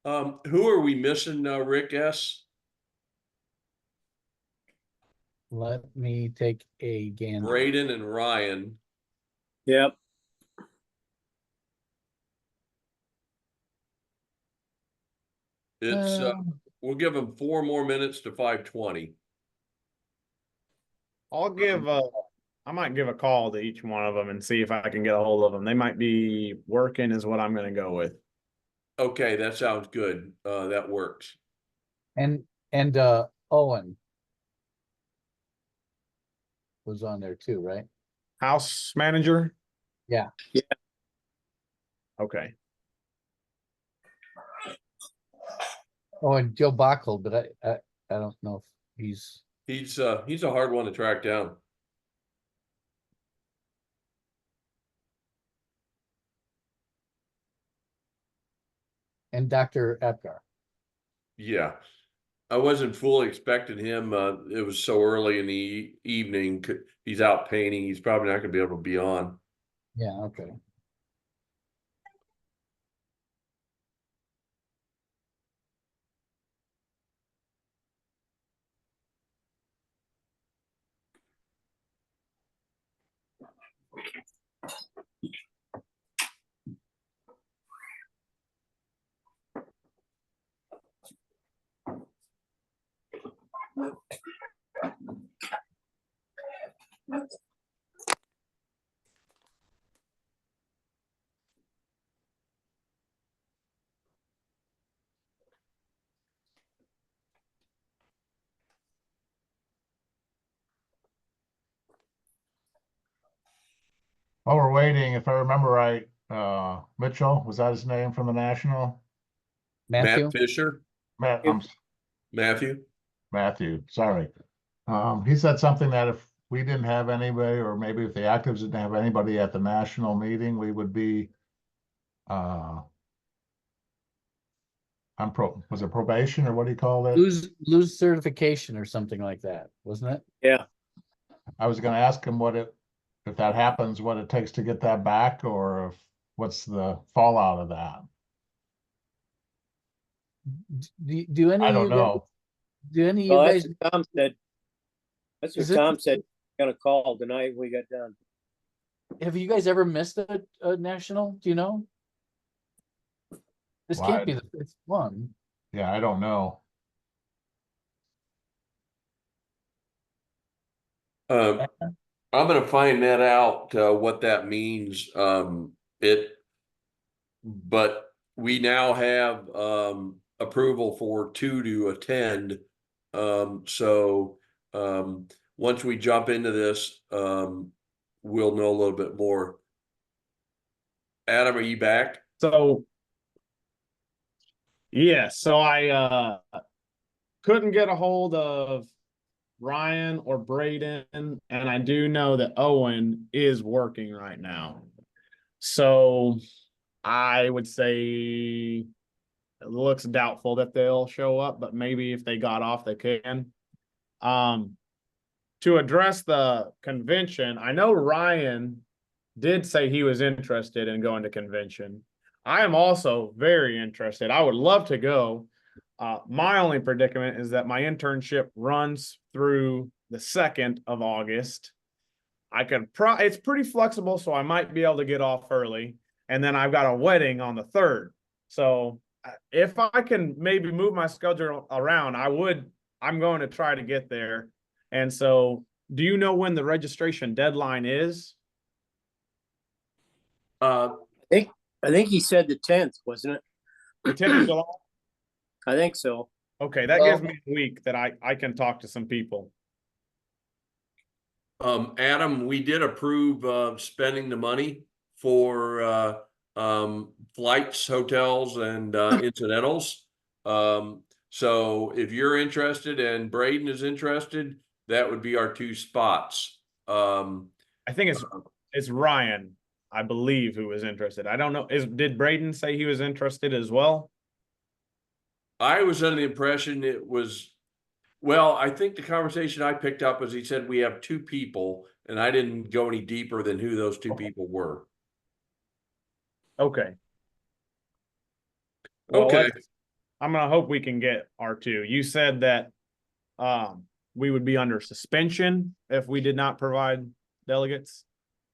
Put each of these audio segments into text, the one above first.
Who are we missing, Rick S? Let me take a gander. Braden and Ryan. Yep. It's we'll give them 4 more minutes to 5:20. I might give a call to each one of them and see if I can get a hold of them. They might be working is what I'm going to go with. Okay, that sounds good. That works. And Owen was on there too, right? House manager? Yeah. Yeah. Okay. Oh, and Joe Bockel, but I don't know if He's a hard one to track down. and Dr. Epgar. Yeah. I wasn't fully expecting him. It was so early in the evening. He's out painting. He's probably not going to be able to be on. Yeah, okay. While we're waiting, if I remember right, Mitchell, was that his name from the National? Matthew? Matt Fisher? Matt, Matthew? Matthew, sorry. He said something that if we didn't have anybody, or maybe if the actives didn't have anybody at the national meeting, we would be was it probation or what do you call it? Lose certification or something like that, wasn't it? Yeah. I was going to ask him if that happens, what it takes to get that back, or what's the fallout of that. Do any I of don't you know. guys, do any of Well, you that's guys, what Tom said. That's what Is it- Tom said. Gonna call tonight when we got done. have you guys ever missed a national? Do you know? This can't be the fifth one. Yeah, I don't know. I'm going to find that out, what that means. But we now have approval for 2 to attend. So once we jump into this, we'll know a little bit more. Adam, are you back? So, yeah, so I couldn't get a hold of Ryan or Braden, and I do know that Owen is working right now. So I would say it looks doubtful that they'll show up, but maybe if they got off, they can. To address the convention, I know Ryan did say he was interested in going to convention. I am also very interested. I would love to go. My only predicament is that my internship runs through the 2nd of August. It's pretty flexible, so I might be able to get off early. And then I've got a wedding on the 3rd. So if I can maybe move my schedule around, I'm going to try to get there. And so, do you know when the registration deadline is? I think he said the 10th, wasn't it? The 10th of July? I think so. Okay, that gives me a week that I can talk to some people. Adam, we did approve spending the money for flights, hotels, and incidentals. So if you're interested and Braden is interested, that would be our 2 spots. I think it's Ryan, I believe, who was interested. I don't know. Did Braden say he was interested as well? I was under the impression it was, well, I think the conversation I picked up was he said we have 2 people, and I didn't go any deeper than who those 2 people were. Okay. Well, Okay. I'm gonna hope we can get R2. You said that we would be under suspension if we did not provide delegates.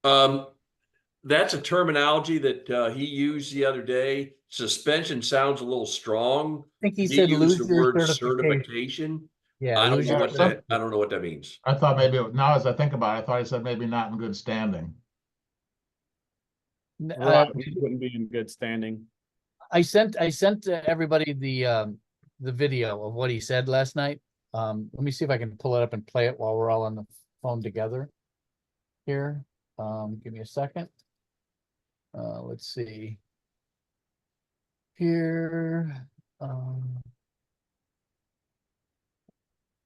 That's a terminology that he used the other day. Suspension sounds a little strong. I think he He said used lose the your word certification. certification. Yeah, I don't lose know your what that, I don't know what that means. I thought maybe, now as I think about it, I thought he said maybe not in good standing. Right, we wouldn't be in good standing. I sent everybody the video of what he said last night. Let me see if I can pull it up and play it while we're all on the phone together here. Give me a second. Let's see here.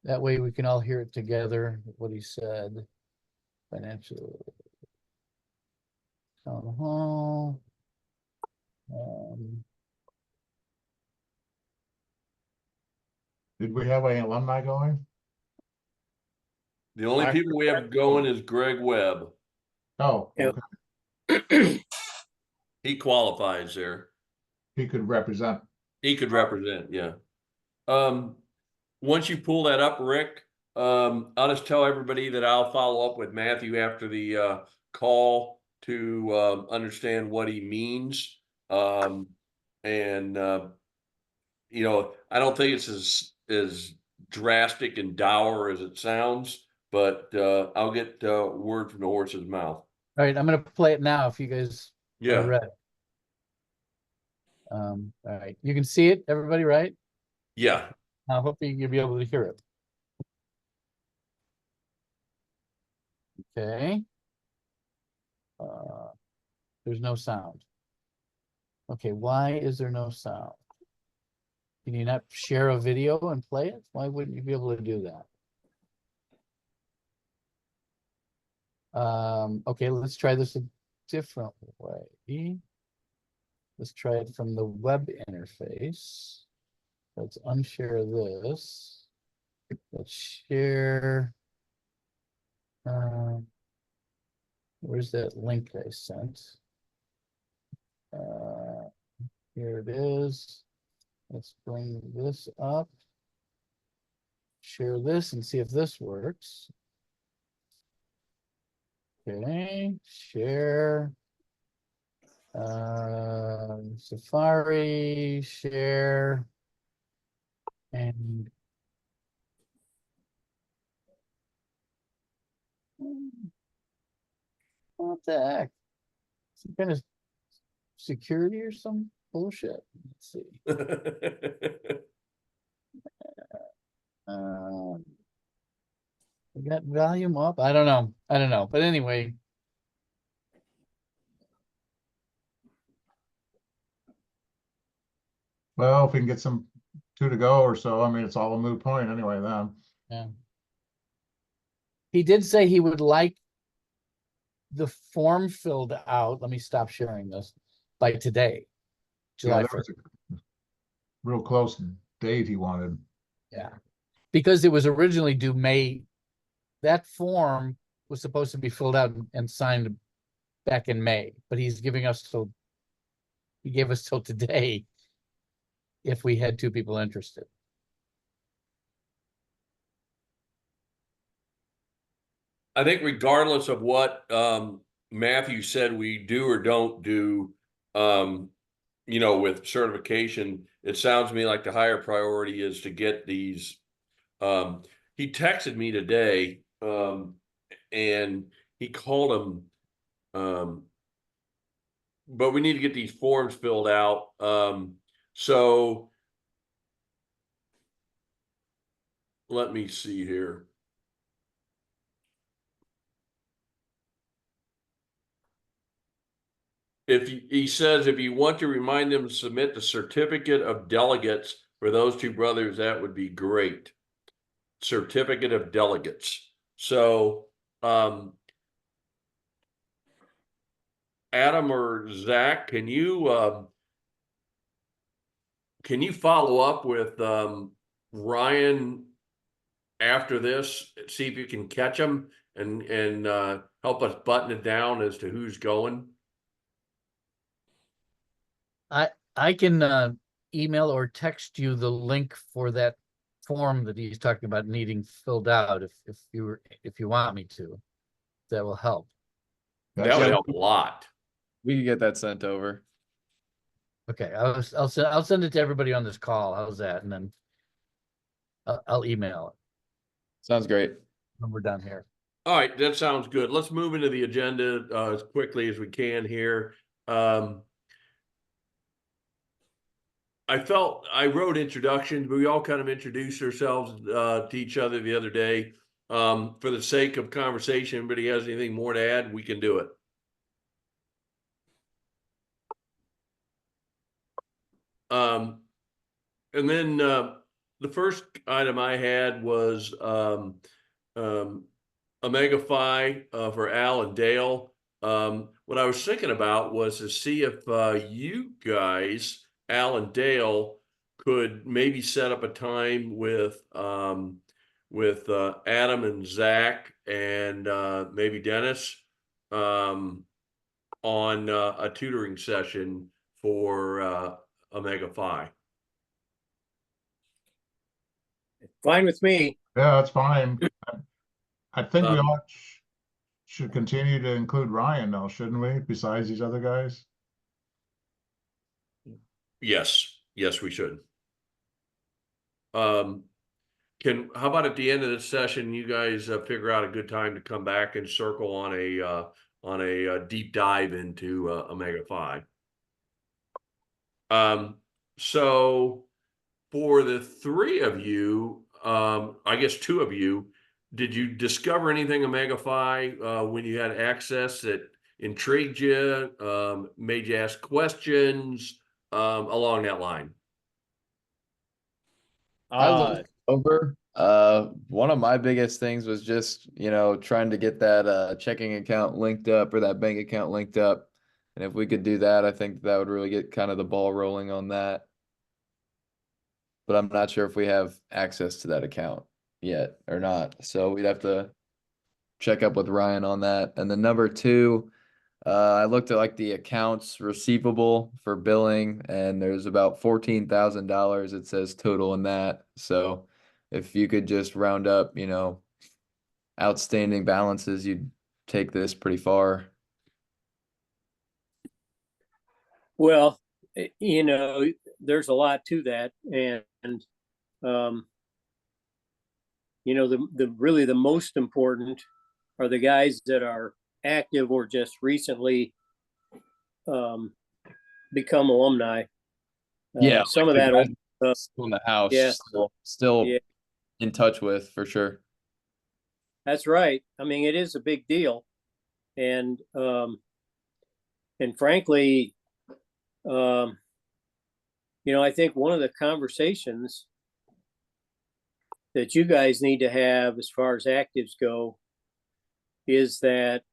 That way we can all hear it together, what he said. Financial town hall. Did we have any alumni going? The only people we have going is Greg Webb. Oh, Yep. okay. He qualifies there. He could represent. He could represent, yeah. Once you pull that up, Rick, I'll just tell everybody that I'll follow up with Matthew after the call to understand what he means. You know, I don't think it's as drastic and dour as it sounds, but I'll get word from the horse's mouth. All right, I'm gonna play it now if you guys are Yeah. ready. All right, you can see it, everybody, right? Yeah. I hope you'll be able to hear it. Okay. There's no sound. Okay, why is there no sound? Can you not share a video and play it? Why wouldn't you be able to do that? Okay, let's try this a different way. Let's try it from the web interface. Let's unshare this. Let's share. Where's that link I sent? Here it is. Let's bring this up. Share this and see if this works. Okay, share. Safari, share. And what the heck? Some kind of security or some bullshit. Let's see. We got volume up. I don't know. But anyway. Well, if we can get some 2 to go or so, I mean, it's all a moot point anyway then. Yeah. He did say he would like the form filled out. Let me stop sharing this by today, July Yeah, there 1st. was a real close date he wanted. Yeah, because it was originally due May. That form was supposed to be filled out and signed back in May, but he gave us till today if we had 2 people interested. I think regardless of what Matthew said we do or don't do, you know, with certification, it sounds to me like the higher priority is to get these. He texted me today, and he called them, but we need to get these forms filled out. So let me see here. If he says, if you want to remind them to submit the certificate of delegates for those 2 brothers, that would be great. Certificate of delegates. So, Adam or Zach, can you follow up with Ryan after this? See if you can catch him and help us button it down as to who's going. I can email or text you the link for that form that he's talking about needing filled out if you want me to. That will help. That That's- would help a lot. We could get that sent over. Okay, I'll send it to everybody on this call. How's that? And then I'll email it Sounds great. when we're done here. All right, that sounds good. Let's move into the agenda as quickly as we can here. I wrote introductions, but we all kind of introduced ourselves to each other the other day. For the sake of conversation, anybody has anything more to add, we can do it. And then the first item I had was Omega-Phi for Al and Dale. What I was thinking about was to see if you guys, Al and Dale, could maybe set up a time with Adam and Zach and maybe Dennis on a tutoring session for Omega-Phi. Fine with me. Yeah, that's fine. I think we Um, all should continue to include Ryan though, shouldn't we, besides these other guys? Yes, we should. How about at the end of the session, you guys figure out a good time to come back and circle on a deep dive into Omega-Phi. So for the three of you, I guess two of you, did you discover anything Omega-Phi when you had access that intrigued you, made you ask questions along that line? I looked over. One of my biggest things was just, trying to get that checking account linked up or that bank account linked up. And if we could do that, I think that would really get kind of the ball rolling on that. But I'm not sure if we have access to that account yet or not. So we'd have to check up with Ryan on that. And then number two, I looked at like the accounts receivable for billing, and there's about $14,000 it says total in that. So if you could just round up, outstanding balances, you'd take this pretty far. Well, there's a lot to that, and the most important are the guys that are active or just recently become alumni. Some of that still in the house, yeah. still Yeah. in touch with for sure. That's right. I mean, it is a big deal, and frankly, I think one of the conversations that you guys need to have as far as actives go is that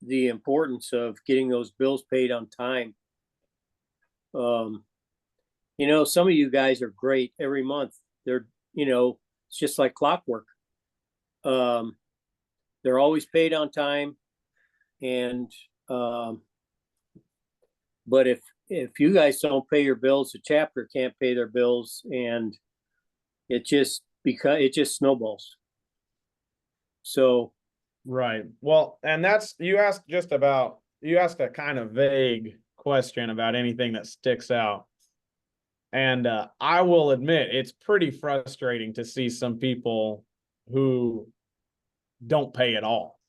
the importance of getting those bills paid on time. Some of you guys are great every month. They're, it's just like clockwork. They're always paid on time. And, but if you guys don't pay your bills, the chapter can't pay their bills, and it just snowballs. So. Right. Well, and you asked a kind of vague question about anything that sticks out. And I will admit, it's pretty frustrating to see some people who don't pay at all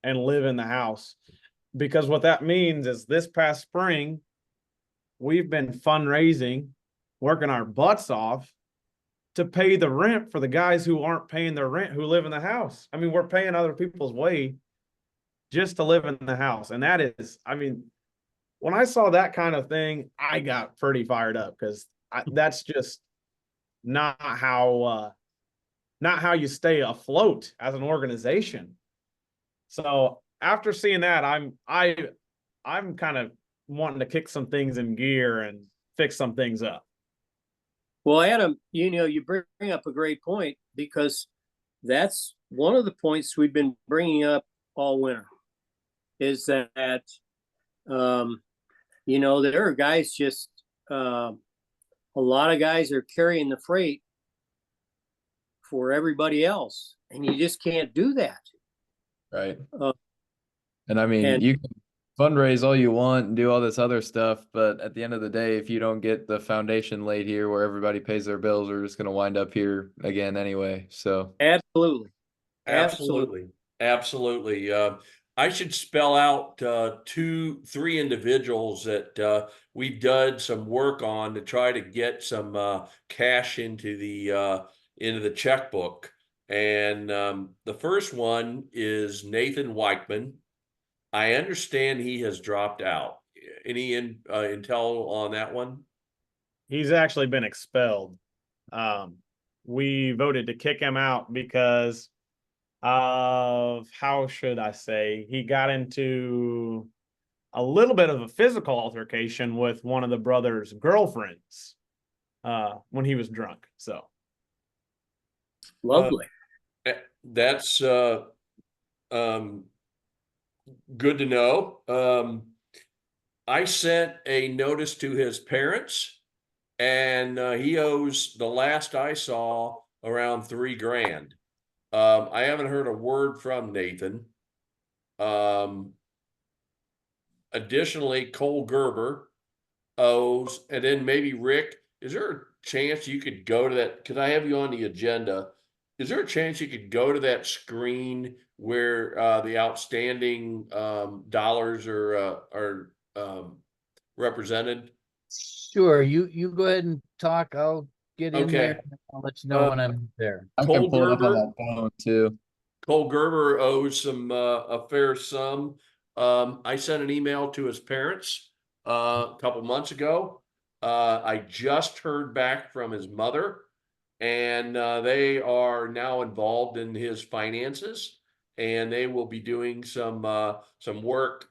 and live in the house. Because what that means is this past spring, we've been fundraising, working our butts off to pay the rent for the guys who aren't paying their rent, who live in the house. I mean, we're paying other people's way just to live in the house. And that is, when I saw that kind of thing, I got pretty fired up, because that's just not how you stay afloat as an organization. So after seeing that, I'm kind of wanting to kick some things in gear and fix some things up. Well, Adam, you bring up a great point, because that's one of the points we've been bringing up all winter, is that, there are guys just a lot of guys are carrying the freight for everybody else, and you just can't do that. Right. Uh, And I mean, and you can fundraise all you want and do all this other stuff, but at the end of the day, if you don't get the foundation laid here where everybody pays their bills, we're just going to wind up here again anyway. So, absolutely. Absolutely. Absolutely. I should spell out 3 individuals that we've done some work on to try to get some cash into the checkbook. And the first one is Nathan Weichman. I understand he has dropped out. Any intel on that one? He's actually been expelled. We voted to kick him out because of, how should I say, he got into a little bit of a physical altercation with one of the brothers' girlfriends when he was drunk. So Lovely. That's good to know. I sent a notice to his parents, and he owes, the last I saw, around $3,000. I haven't heard a word from Nathan. Additionally, Cole Gerber owes, and then maybe Rick. Is there a chance you could go to that? Because I have you on the agenda. Is there a chance you could go to that screen where the outstanding dollars are represented? Sure, you go ahead and talk. I'll get in there. Okay. And I'll let you know when I'm there. I Cole can pull it up on Gerber. that phone too. Cole Gerber owes some a fair sum. I sent an email to his parents a couple months ago. I just heard back from his mother, and they are now involved in his finances, and they will be doing some work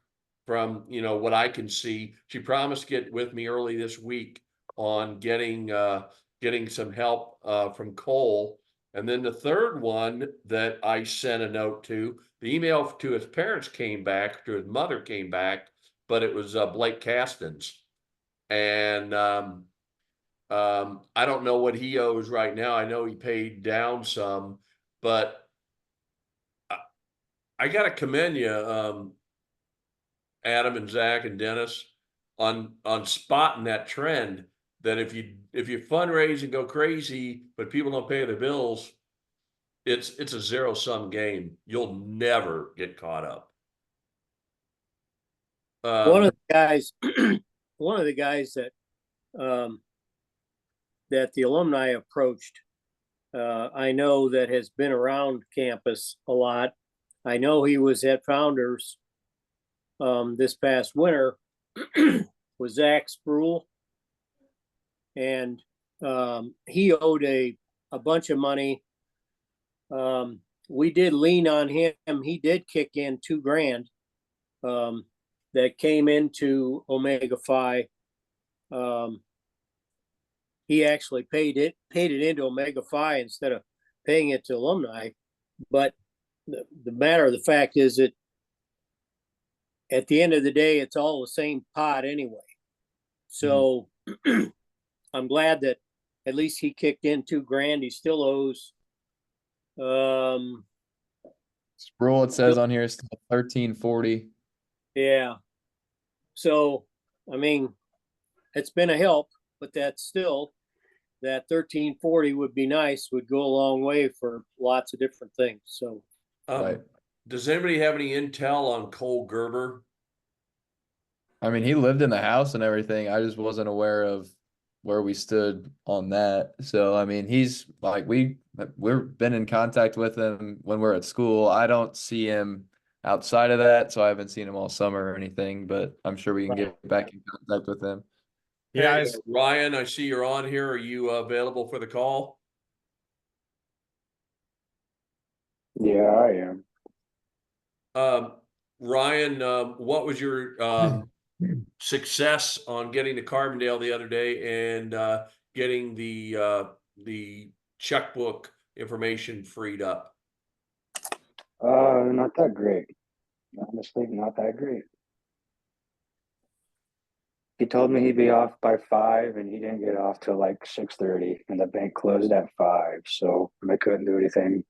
from what I can see. She promised to get with me early this week on getting some help from Cole. And then the third one that I sent a note to, the email to his parents came back, to his mother came back, but it was Blake Castens. And I don't know what he owes right now. I know he paid down some, but I got to commend you, Adam and Zach and Dennis, on spotting that trend. That if you fundraise and go crazy, but people don't pay their bills, it's a zero-sum game. You'll never get caught up. One of the guys, one of the guys that that the alumni approached, I know that has been around campus a lot. I know he was at Founders this past winter, was Zach Spruill, and he owed a bunch of money. We did lean on him. He did kick in $2,000 that came into Omega Phi. He actually paid it into Omega Phi instead of paying it to alumni. But the matter of the fact is that at the end of the day, it's all the same pot anyway. So I'm glad that at least he kicked in $2,000. He still owes. Sproul, it says on here, is still 1340. Yeah. So, I mean, it's been a help, but that's still, that 1340 would be nice, would go a long way for lots of different things. So, Right. Does anybody have any intel on Cole Gerber? I mean, he lived in the house and everything. I just wasn't aware of where we stood on that. So, I mean, he's like, we've been in contact with him when we're at school. I don't see him outside of that, so I haven't seen him all summer or anything, but I'm sure we can get back in contact with him. yeah, Hey, Ryan, I see you're on here. Are you available for the call? Yeah, I am. Ryan, what was your success on getting to Carbondale the other day and getting the checkbook information freed up? Not that great. Honestly, not that great. He told me he'd be off by 5, and he didn't get off till like 6:30, and the bank closed at 5. So I couldn't do anything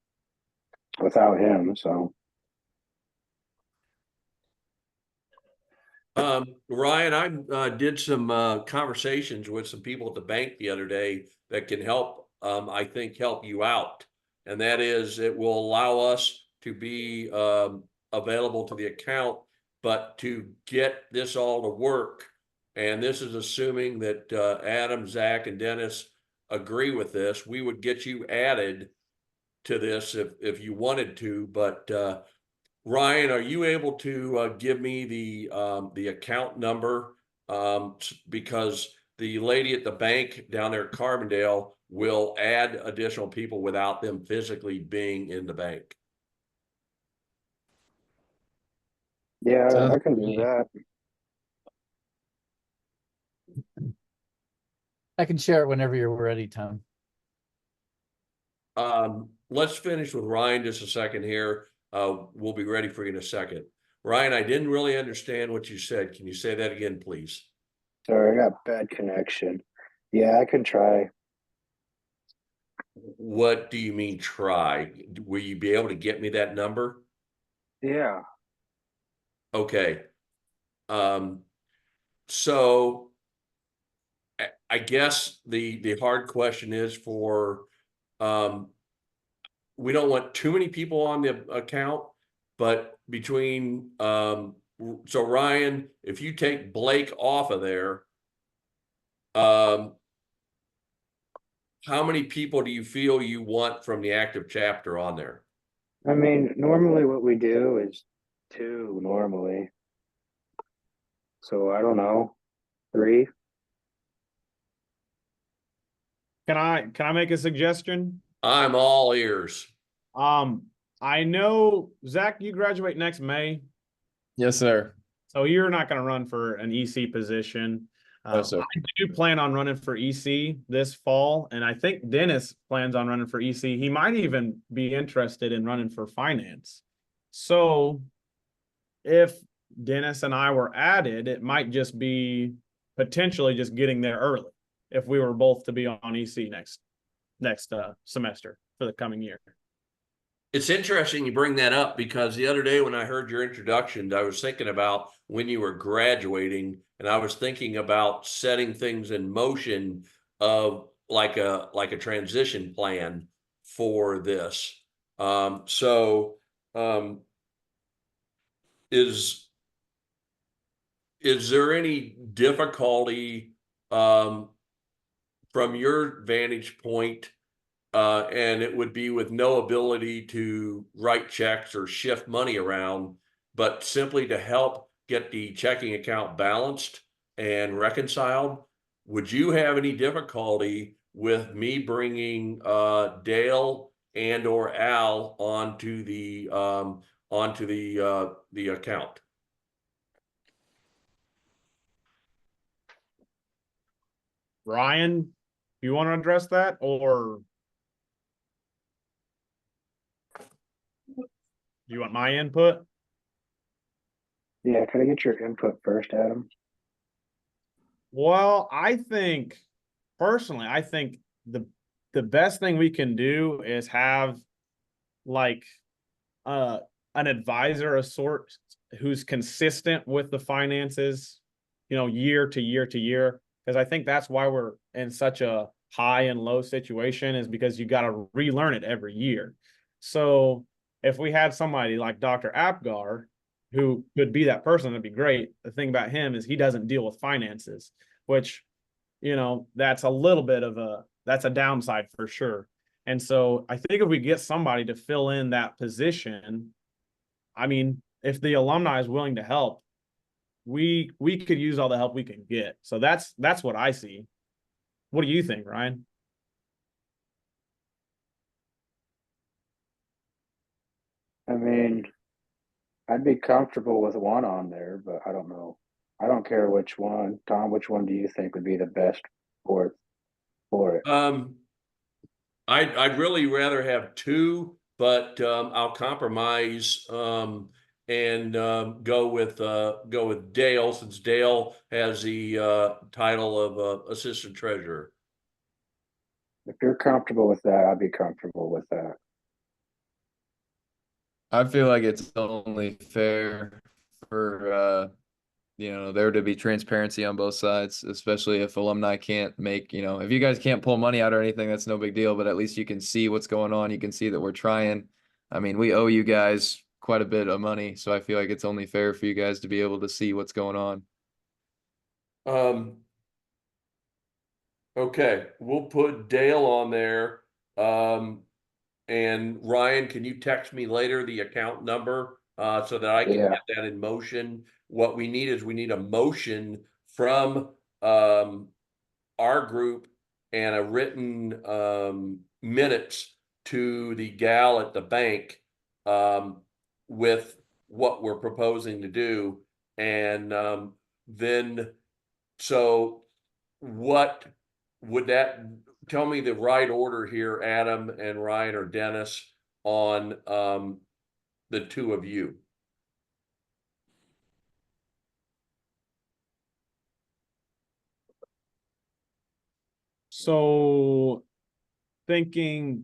without him. So Ryan, I did some conversations with some people at the bank the other day that can help, I think, help you out. And that is, it will allow us to be available to the account, but to get this all to work. And this is assuming that Adam, Zach, and Dennis agree with this. We would get you added to this if you wanted to, but Ryan, are you able to give me the account number? Because the lady at the bank down there at Carbondale will add additional people without them physically being in the bank. yeah, Sounds I can good to do me. that. I can share it whenever you're ready, Tom. Let's finish with Ryan just a second here. We'll be ready for you in a second. Ryan, I didn't really understand what you said. Can you say that again, please? Sorry, I got bad connection. Yeah, I can try. What do you mean try? Will you be able to get me that number? Yeah. Okay. So I guess the hard question is for we don't want too many people on the account, but between so Ryan, if you take Blake off of there, how many people do you feel you want from the active chapter on there? I mean, normally what we do is 2 normally. So I don't know, 3. Can I make a suggestion? I'm all ears. I know Zach, you graduate next May, Yes, sir. so you're not going to run for an EC position. No, sir. I do plan on running for EC this fall, and I think Dennis plans on running for EC. He might even be interested in running for finance. So if Dennis and I were added, it might just be potentially just getting there early if we were both to be on EC next semester for the coming year. It's interesting you bring that up because the other day when I heard your introduction, I was thinking about when you were graduating, and I was thinking about setting things in motion of like a transition plan for this. Is there any difficulty from your vantage point? And it would be with no ability to write checks or shift money around, but simply to help get the checking account balanced and reconciled. Would you have any difficulty with me bringing Dale and or Al onto the account? Ryan, you want to address that, or do you want my input? Yeah, can I get your input first, Adam? Well, personally, I think the best thing we can do is have like an advisor of sorts who's consistent with the finances, year to year to year. Because I think that's why we're in such a high and low situation, is because you got to relearn it every year. So if we had somebody like Dr. Apgar who could be that person, that'd be great. The thing about him is he doesn't deal with finances, which, that's a little bit of that's a downside for sure. And so I think if we get somebody to fill in that position, I mean, if the alumni is willing to help, we could use all the help we can get. So that's what I see. What do you think, Ryan? I mean, I'd be comfortable with 1 on there, but I don't know. I don't care which one. Tom, which one do you think would be the best for it? I'd really rather have 2, but I'll compromise and go with Dale, since Dale has the title of assistant treasurer. If you're comfortable with that, I'd be comfortable with that. I feel like it's only fair for there to be transparency on both sides, especially if alumni can't make, if you guys can't pull money out or anything, that's no big deal, but at least you can see what's going on. You can see that we're trying. I mean, we owe you guys quite a bit of money, so I feel like it's only fair for you guys to be able to see what's going on. Okay, we'll put Dale on there. And Ryan, can you text me later the account number so that I can Yeah. get that in motion? What we need is we need a motion from our group and a written minutes to the gal at the bank with what we're proposing to do. And then, so what would that tell me the right order here, Adam and Ryan or Dennis, on the two of you? So thinking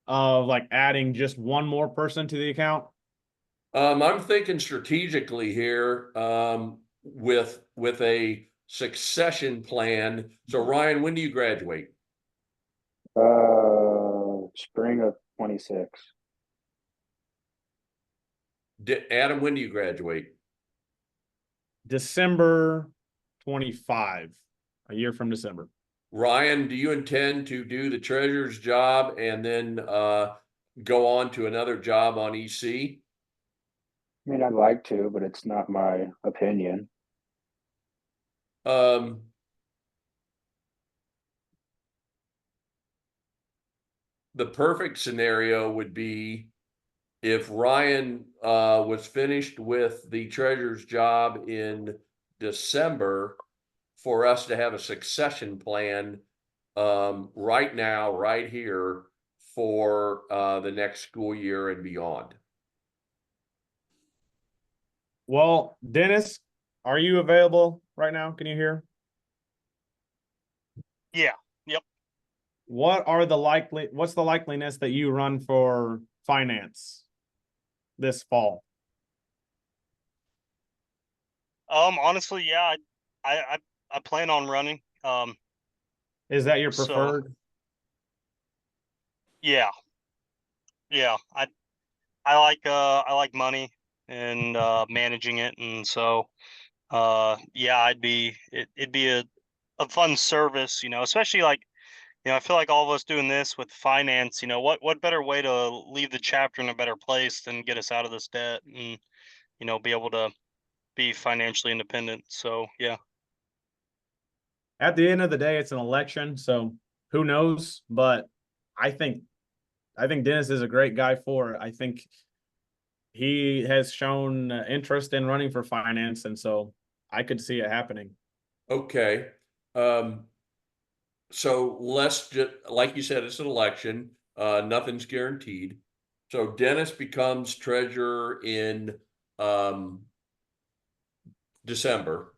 of like adding just one more person to the account. I'm thinking strategically here with a succession plan. So Ryan, when do you graduate? Spring of 26. Adam, when do you graduate? December 25, a year from December. Ryan, do you intend to do the treasurer's job and then go on to another job on EC? I mean, I'd like to, but it's not my opinion. The perfect scenario would be if Ryan was finished with the treasurer's job in December, for us to have a succession plan right now, right here, for the next school year and beyond. Well, Dennis, are you available right now? Can you hear? Yeah. Yep. What's the likeliness that you run for finance this fall? Honestly, yeah, I plan on running. Is that your So- preferred? Yeah. I like money and managing it, and so yeah, it'd be a fun service, especially like, I feel like all of us doing this with finance, what better way to leave the chapter in a better place than get us out of this debt and, be able to be financially independent. So, yeah. At the end of the day, it's an election, so who knows? But I think Dennis is a great guy for it. I think he has shown interest in running for finance, and so I could see it happening. Okay. So let's just, like you said, it's an election. Nothing's guaranteed. So Dennis becomes treasurer in December.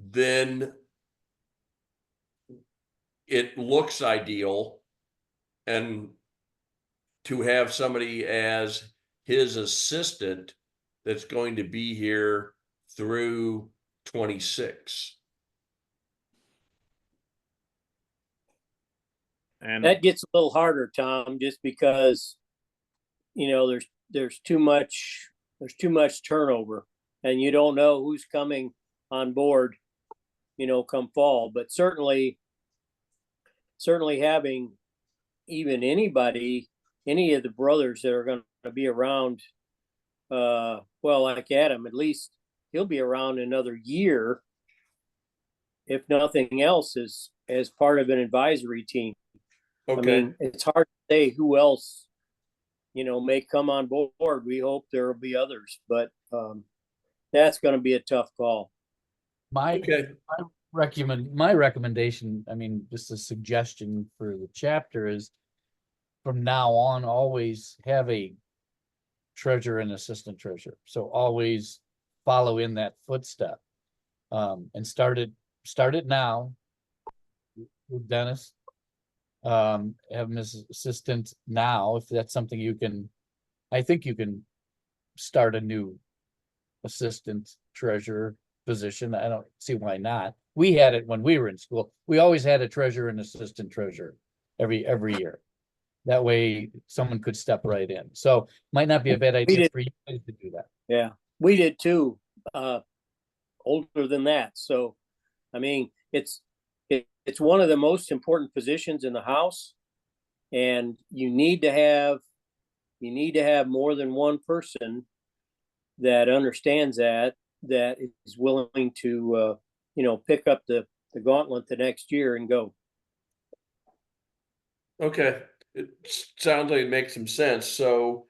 Then it looks ideal and to have somebody as his assistant that's going to be here through 26. And That gets a little harder, Tom, just because, there's too much turnover, and you don't know who's coming on board, come fall. But certainly having even any of the brothers that are going to be around, well, like Adam, at least he'll be around another year, if nothing else, as part of an advisory team. Okay. I mean, it's hard to say who else, may come on board. We hope there will be others, but that's going to be a tough call. My recommendation, I mean, just a suggestion for the chapter is from now on, always have a treasurer and assistant treasurer. So always follow in that footstep. And start it now with Dennis. Have him as assistant now, if that's something you can, I think you can start a new assistant treasurer position. I don't see why not. We had it when we were in school. We always had a treasurer and assistant treasurer every year. That way someone could step right in. So might not be a bad idea for you guys to do that. Yeah, we did too, older than that. So, I mean, it's one of the most important positions in the house, and you need to have more than one person that understands that is willing to, pick up the gauntlet the next year and go. Okay, it sounds like it makes some sense. So,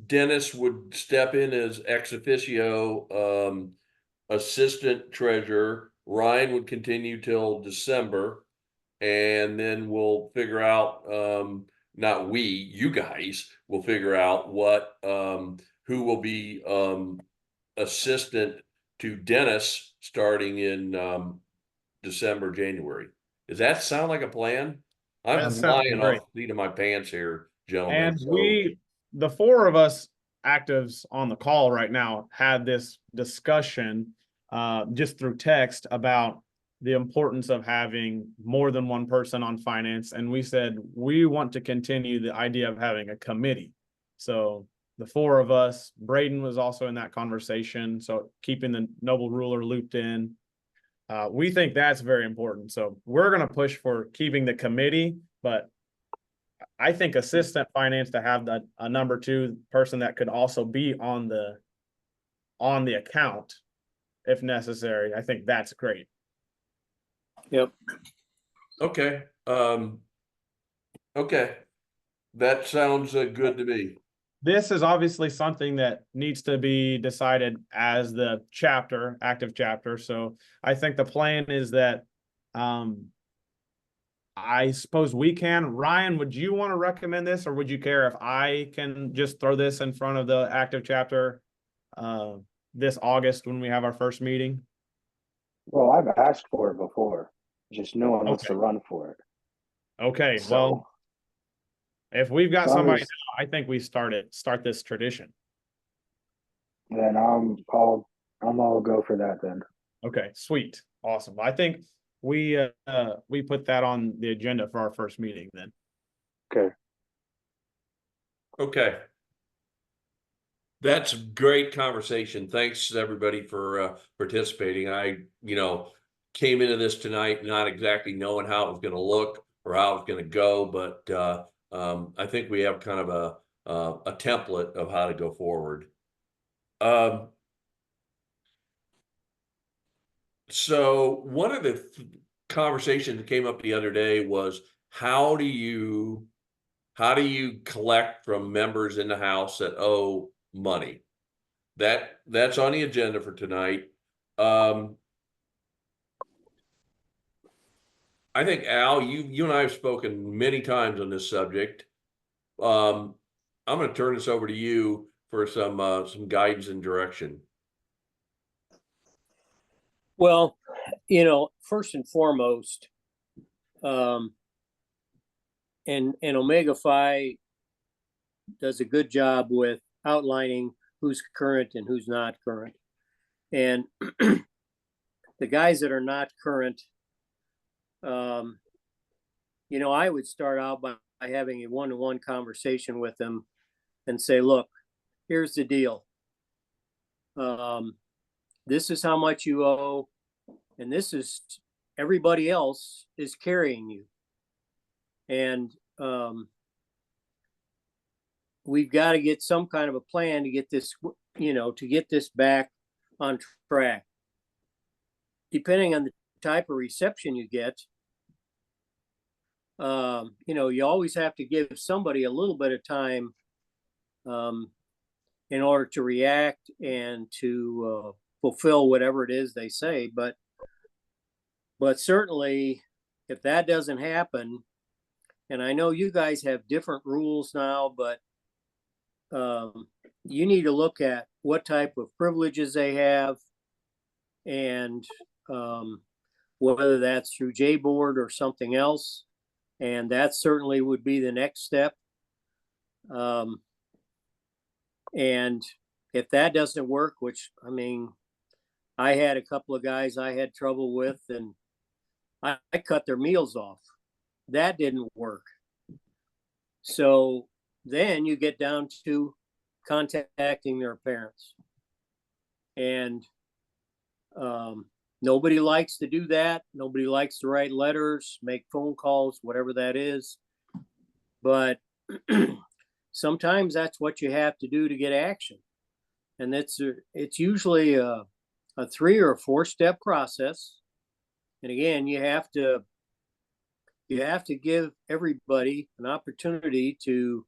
Dennis would step in as ex officio assistant treasurer. Ryan would continue till December, and then we'll figure out, not we, you guys will figure out what, who will be assistant to Dennis starting in December, January. Does that sound like a plan? I'm That sounds flying great. off the seat of my pants here, gentlemen. And So, the four of us actives on the call right now had this discussion just through text about the importance of having more than one person on finance. And we said, we want to continue the idea of having a committee. So the four of us, Braden was also in that conversation. So keeping the noble ruler looped in. We think that's very important. So we're going to push for keeping the committee, but I think assistant finance to have a number two person that could also be on the account if necessary. I think that's great. Yep. okay. Okay. That sounds good to me. This is obviously something that needs to be decided as the chapter, active chapter. So I think the plan is that, I suppose we can. Ryan, would you want to recommend this, or would you care if I can just throw this in front of the active chapter this August when we have our first meeting? Well, I've asked for it before, just no one wants Okay. to run for it. Okay, So, well, if we've got as long somebody as- now, I think we start this tradition. then I'll go for that then. Okay, sweet, awesome. I think we put that on the agenda for our first meeting then. Okay. Okay. That's great conversation. Thanks everybody for participating. I, came into this tonight not exactly knowing how it was going to look or how it was going to go, but I think we have kind of a template of how to go forward. So one of the conversations that came up the other day was how do you collect from members in the house that owe money? That's on the agenda for tonight. I think Al, you and I have spoken many times on this subject. I'm going to turn this over to you for some guidance and direction. Well, first and foremost, and Omega Phi does a good job with outlining who's current and who's not current. And the guys that are not current, I would start out by having a one-to-one conversation with them and say, look, here's the deal. This is how much you owe, and this is everybody else is carrying you. And we've got to get some kind of a plan to get this, to get this back on track. Depending on the type of reception you get, you always have to give somebody a little bit of time in order to react and to fulfill whatever it is they say. But certainly, if that doesn't happen, and I know you guys have different rules now, but you need to look at what type of privileges they have, and whether that's through J-board or something else. And that certainly would be the next step. And if that doesn't work, which, I mean, I had a couple of guys I had trouble with, and I cut their meals off. That didn't work. So then you get down to contacting their parents. And nobody likes to do that. Nobody likes to write letters, make phone calls, whatever that is. But sometimes that's what you have to do to get action. And it's usually a 3 or 4 step process. And again, you have to give everybody an opportunity to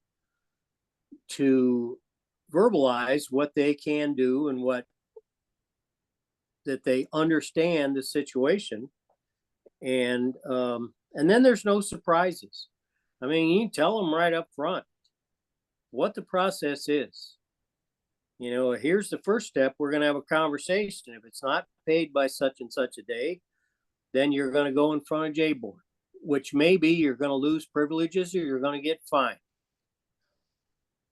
verbalize what they can do and that they understand the situation. And then there's no surprises. I mean, you tell them right up front what the process is. You know, here's the first step. We're going to have a conversation. If it's not paid by such and such a day, then you're going to go in front of J-board, which maybe you're going to lose privileges or you're going to get fined.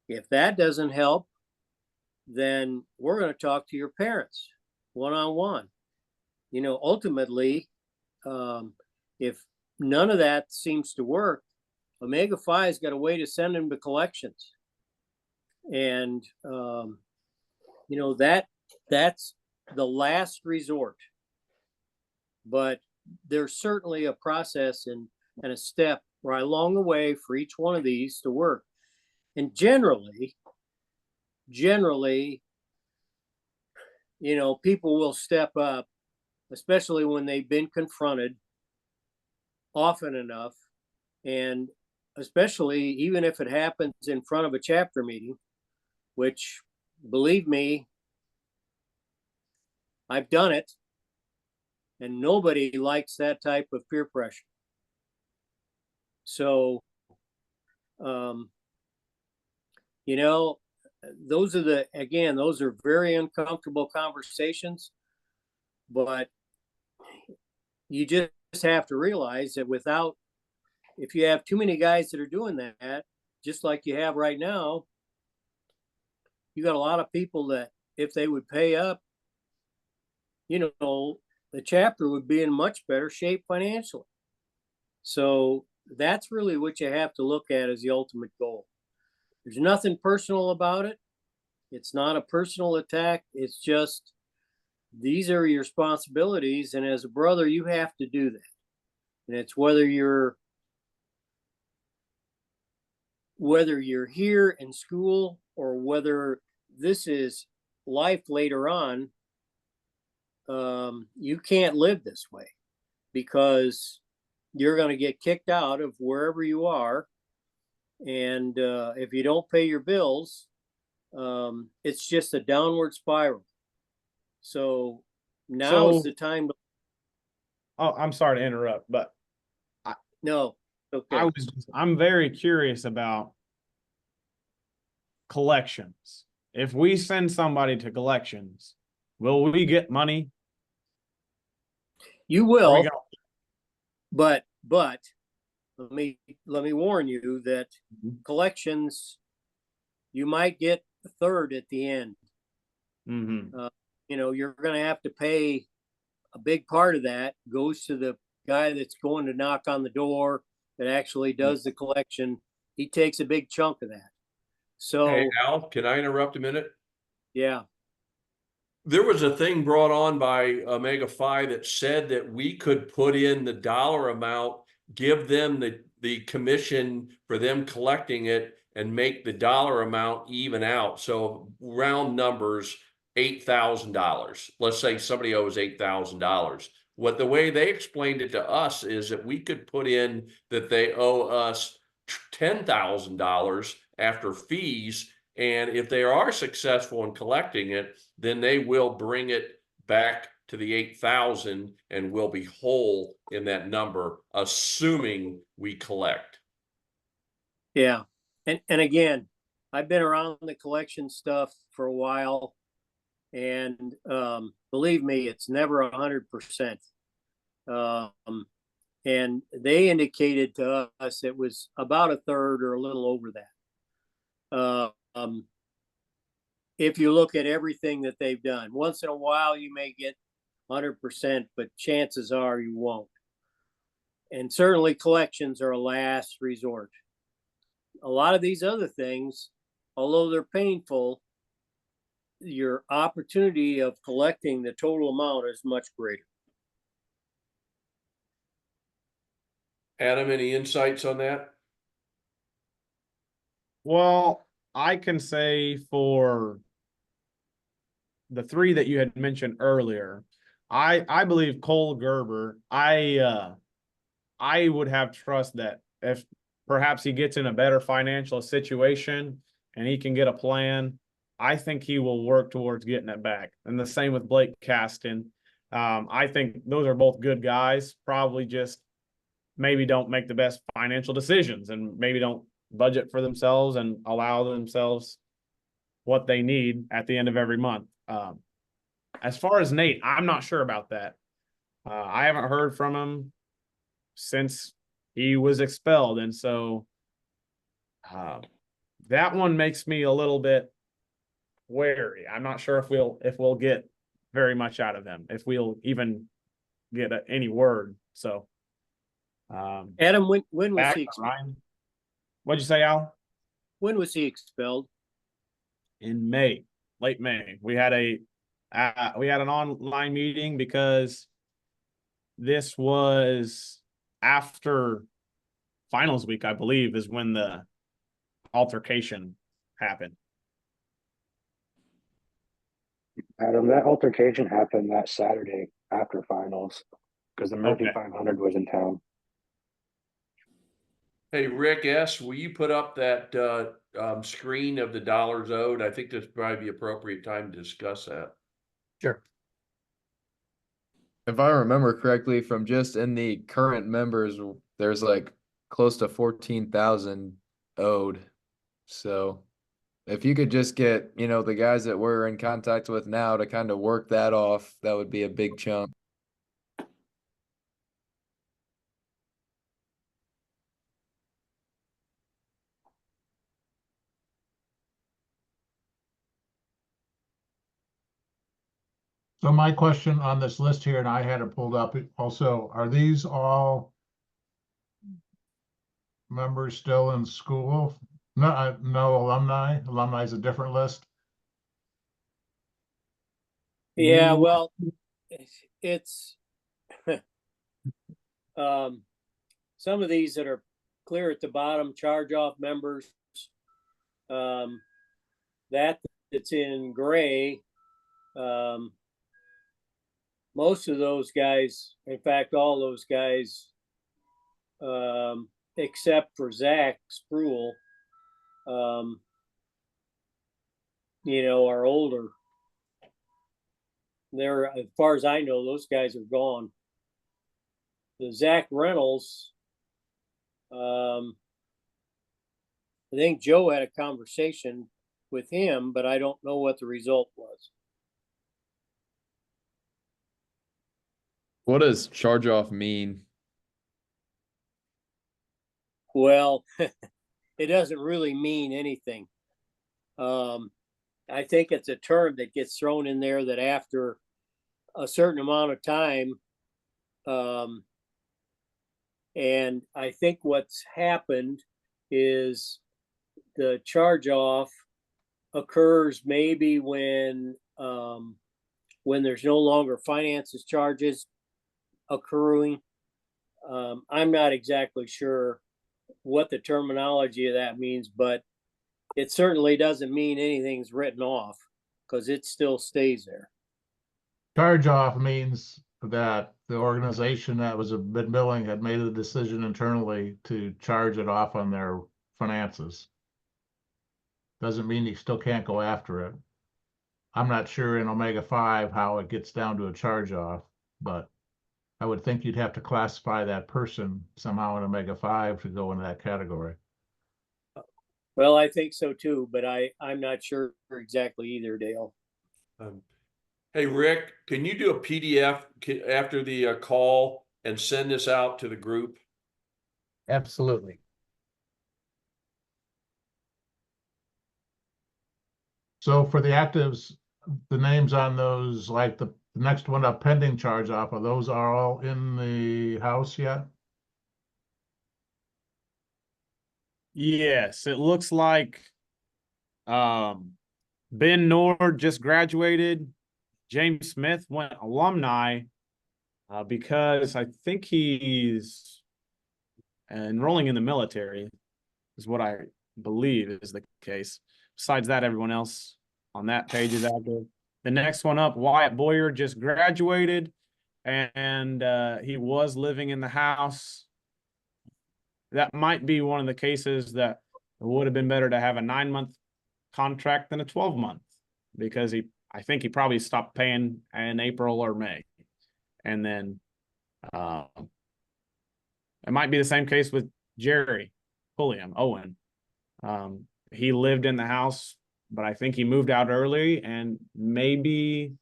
If that doesn't help, then we're going to talk to your parents one-on-one. You know, ultimately, if none of that seems to work, Omega Phi's got a way to send them to collections. And, you know, that's the last resort. But there's certainly a process and a step right along the way for each one of these to work. And generally, you know, people will step up, especially when they've been confronted often enough. And especially even if it happens in front of a chapter meeting, which, believe me, I've done it, and nobody likes that type of peer pressure. So, you know, those are very uncomfortable conversations, but you just have to realize that if you have too many guys that are doing that, just like you have right now, you got a lot of people that if they would pay up, you know, the chapter would be in much better shape financially. So that's really what you have to look at as the ultimate goal. There's nothing personal about it. It's not a personal attack. It's just, these are your responsibilities. And as a brother, you have to do that. And it's whether you're here in school or whether this is life later on, you can't live this way because you're going to get kicked out of wherever you are. And if you don't pay your bills, it's just a downward spiral. So now is the time to... Oh, I'm sorry to interrupt, but no, okay. I'm very curious about collections. If we send somebody to collections, will we get money? You will, but let me warn you that collections, you might get a third at the end. You know, you're going to have to pay a big part of that goes to the guy that's going to knock on the door that actually does the collection. He takes a big chunk of that. So, hey, Al, can I interrupt a minute? Yeah. There was a thing brought on by Omega Phi that said that we could put in the dollar amount, give them the commission for them collecting it, and make the dollar amount even out. So round numbers, $8,000. Let's say somebody owes $8,000. The way they explained it to us is that we could put in that they owe us $10,000 after fees. And if they are successful in collecting it, then they will bring it back to the 8,000 and will be whole in that number, assuming we collect. Yeah. And again, I've been around the collection stuff for a while, and believe me, it's never 100%. And they indicated to us it was about a third or a little over that. If you look at everything that they've done, once in a while you may get 100%, but chances are you won't. And certainly collections are a last resort. A lot of these other things, although they're painful, your opportunity of collecting the total amount is much greater. Adam, any insights on that? Well, I can say for the three that you had mentioned earlier, I believe Cole Gerber, I would have trust that if perhaps he gets in a better financial situation and he can get a plan, I think he will work towards getting it back. And the same with Blake Caston. I think those are both good guys, probably just maybe don't make the best financial decisions and maybe don't budget for themselves and allow themselves what they need at the end of every month. As far as Nate, I'm not sure about that. I haven't heard from him since he was expelled. And so that one makes me a little bit wary. I'm not sure if we'll get very much out of him, if we'll even get any word. So Adam, when was he Ryan? What'd you say, Al? When was he expelled? In May, late May. We had an online meeting because this was after finals week, I believe, is when the altercation happened. Adam, that altercation happened that Saturday after finals because the Murphy Okay. 500 was in town. Hey, Rick S., will you put up that screen of the dollars owed? I think that's probably the appropriate time to discuss that. Sure. If I remember correctly, from just in the current members, there's like close to 14,000 owed. So if you could just get, the guys that we're in contact with now to kind of work that off, that would be a big chunk. So my question on this list here, and I had it pulled up also, are these all members still in school? No, no alumni. Alumni is a different list. Yeah, well, it's some of these that are clear at the bottom, charge off members, that's in gray. Most of those guys, in fact, all those guys, except for Zach Spruill, are older. They're, as far as I know, those guys are gone. The Zach Reynolds, I think Joe had a conversation with him, but I don't know what the result was. What does charge off mean? Well, it doesn't really mean anything. I think it's a term that gets thrown in there that after a certain amount of time, and I think what's happened is the charge off occurs maybe when there's no longer finances charges accruing. I'm not exactly sure what the terminology of that means, but it certainly doesn't mean anything's written off because it still stays there. Charge off means that the organization that was been billing had made a decision internally to charge it off on their finances. Doesn't mean you still can't go after it. I'm not sure in Omega 5 how it gets down to a charge off, but I would think you'd have to classify that person somehow in Omega 5 to go into that category. Well, I think so too, but I'm not sure exactly either, Dale. Um, Hey, Rick, can you do a PDF after the call and send this out to the group? Absolutely. So for the actives, the names on those, like the next one up, pending charge off, are those all in the house yet? Yes, it looks like Ben Nord just graduated. James Smith went alumni because I think he's enrolling in the military, is what I believe is the case. Besides that, everyone else on that page is active. The next one up, Wyatt Boyer just graduated, and he was living in the house. That might be one of the cases that it would have been better to have a 9-month contract than a 12-month, because I think he probably stopped paying in April or May. And then it might be the same case with Jerry Pulliam, Owen. He lived in the house, but I think he moved out early, and maybe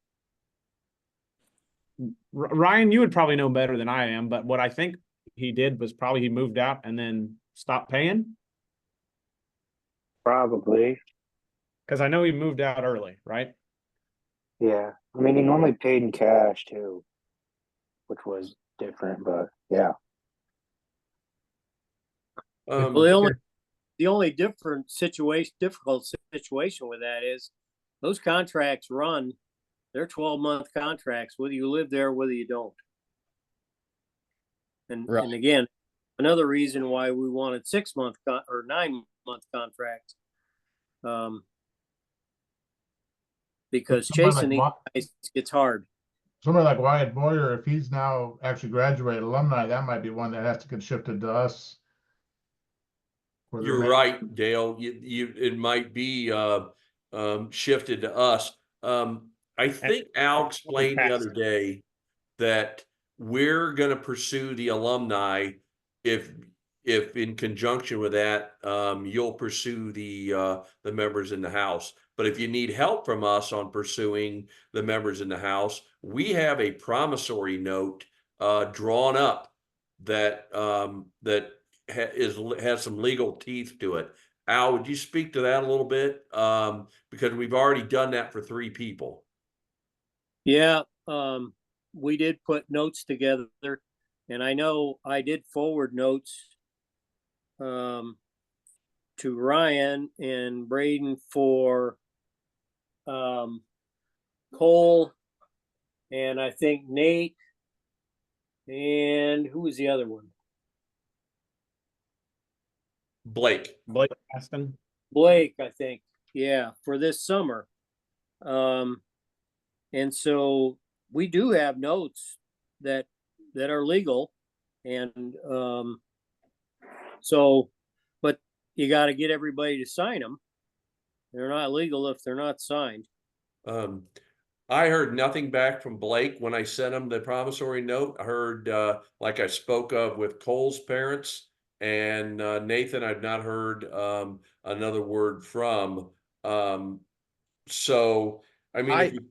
Ryan, you would probably know better than I am, but what I think he did was probably he moved out and then stopped paying. Probably. Because I know he moved out early, right? Yeah. I mean, he normally paid in cash too, which was different, but yeah. Well, the only difficult situation with that is those contracts run. They're 12-month contracts, whether you live there, whether you don't. And Right. and again, another reason why we wanted 6-month or 9-month contracts, because chasing these guys gets hard. Somebody like Wyatt Boyer, if he's now actually graduated alumni, that might be one that has to get shifted to us. You're right, Dale. It might be shifted to us. I think Al explained the other day that we're going to pursue the alumni if in conjunction with that, you'll pursue the members in the House. But if you need help from us on pursuing the members in the House, we have a promissory note drawn up that has some legal teeth to it. Al, would you speak to that a little bit? Because we've already done that for 3 people. Yeah, we did put notes together, and I know I did forward notes to Ryan and Braden for Cole, and I think Nate, and who was the other one? Blake Aston. Blake, I think. Yeah, for this summer. And so we do have notes that are legal, and so, but you got to get everybody to sign them. They're not legal if they're not signed. I heard nothing back from Blake when I sent him the promissory note. I heard, like I spoke of with Cole's parents, and Nathan, I've not heard another word from. So, I mean,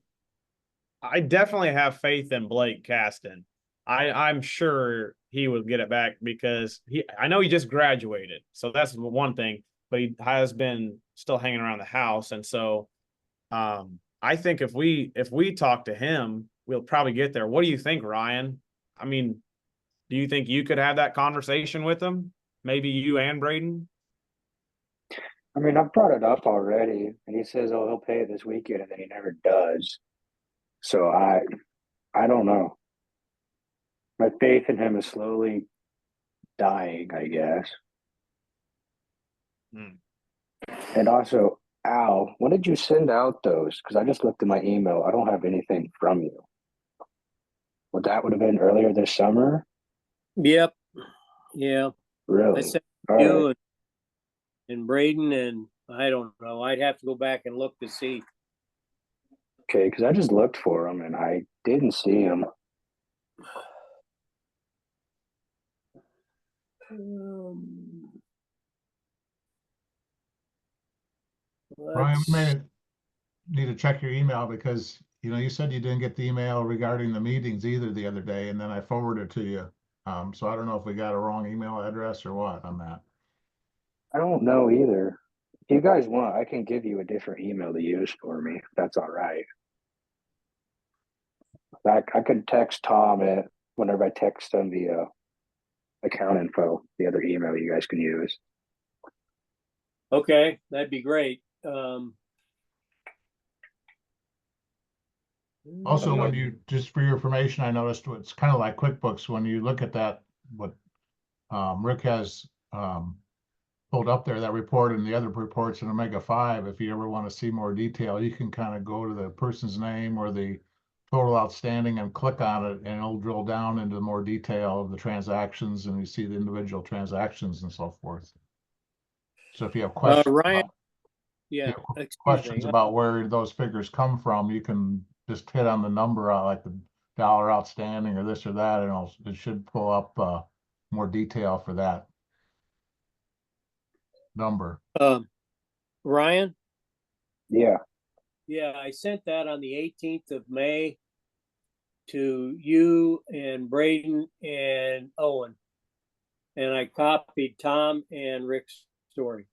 I definitely have faith in Blake Caston. I'm sure he will get it back, because I know he just graduated, so that's one thing, but he has been still hanging around the house, and so I think if we talk to him, we'll probably get there. What do you think, Ryan? I mean, do you think you could have that conversation with him? Maybe you and Braden? I mean, I've brought it up already, and he says, "Oh, he'll pay it this weekend," and then he never does. So I don't know. My faith in him is slowly dying, I guess. And also, Al, when did you send out those? Because I just looked at my email. I don't have anything from you. Well, that would have been earlier this summer? Yep. Yeah. Really? I sent All you right. and Braden, and I don't know. I'd have to go back and look to see. Okay, because I just looked for them and I didn't see them. Brian, we let's, may need to check your email because, you said you didn't get the email regarding the meetings either the other day, and then I forwarded it to you. So I don't know if we got a wrong email address or what on that. I don't know either. If you guys want, I can give you a different email to use for me, if that's all right. I could text Tom it whenever I text him the account info, the other email you guys can use. okay, that'd be great. Also, when you, just for your information, I noticed it's kind of like QuickBooks, when you look at that, what Rick has pulled up there, that report and the other reports in Omega 5, if you ever want to see more detail, you can kind of go to the person's name or the total outstanding and click on it, and it'll drill down into more detail of the transactions, and you see the individual transactions and so forth. So if you have questions, Ryan, yeah, questions about where those figures come from, you can just hit on the number, like the dollar outstanding or this or that, and it should pull up more detail for that number. Ryan? Yeah. Yeah, I sent that on the 18th of May to you and Braden and Owen. And I copied Tom and Rick's story.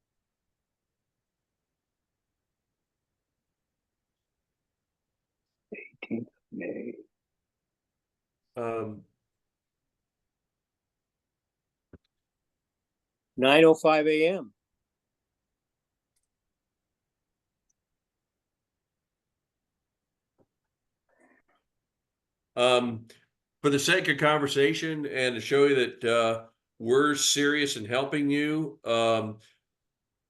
May. 9:05 a.m. For the sake of conversation and to show you that we're serious in helping you,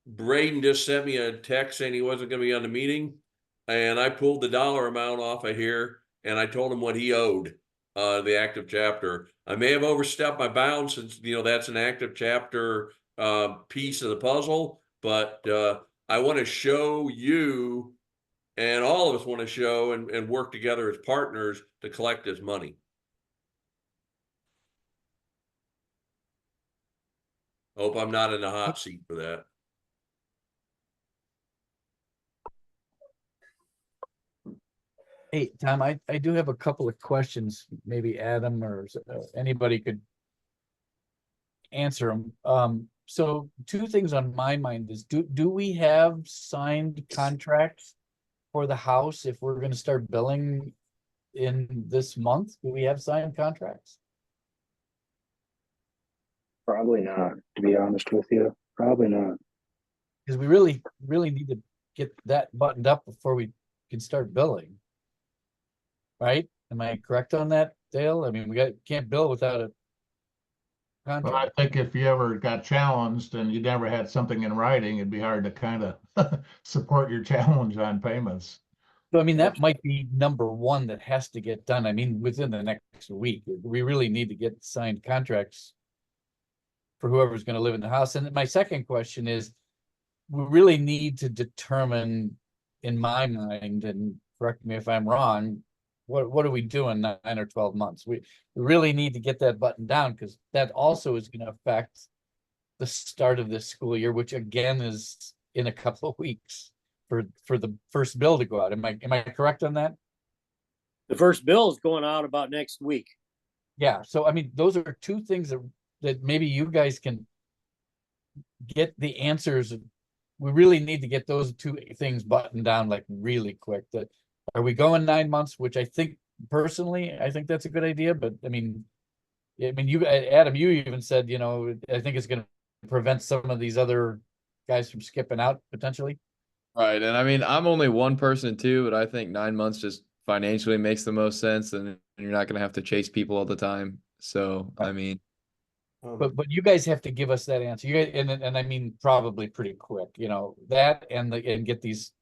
Braden just sent me a text saying he wasn't going to be on the meeting, and I pulled the dollar amount off of here, and I told him what he owed the active chapter. I may have overstepped my bounds since that's an active chapter piece of the puzzle, but I want to show you, and all of us want to show and work together as partners to collect this money. Hope I'm not in the hot seat for that. Hey, Tom, I do have a couple of questions. Maybe Adam or anybody could answer them. So two things on my mind is, do we have signed contracts for the house if we're going to start billing in this month? Do we have signed contracts? Probably not, to be honest with you. Probably not. Because we really need to get that buttoned up before we can start billing. Right? Am I correct on that, Dale? I mean, can't bill without a contract. Well, I think if you ever got challenged and you never had something in writing, it'd be hard to kind of support your challenge on payments. So, I mean, that might be number one that has to get done. I mean, within the next week, we really need to get signed contracts for whoever's going to live in the house. And my second question is, we really need to determine, in my mind, and correct me if I'm wrong, what are we doing 9 or 12 months? We really need to get that button down, because that also is going to affect the start of this school year, which again is in a couple of weeks for the first bill to go out. Am I correct on that? The first bill is going out about next week. Yeah. So I mean, those are two things that maybe you guys can get the answers. We really need to get those two things buttoned down like really quick. That are we going 9 months? Which I think personally, I think that's a good idea. But I mean, you, Adam, you even said, I think it's going to prevent some of these other guys from skipping out potentially. Right. And I mean, I'm only one person too, but I think 9 months just financially makes the most sense, and you're not going to have to chase people all the time. So, I mean, but you guys have to give us that answer. You guys, and I mean probably pretty quick, that and get these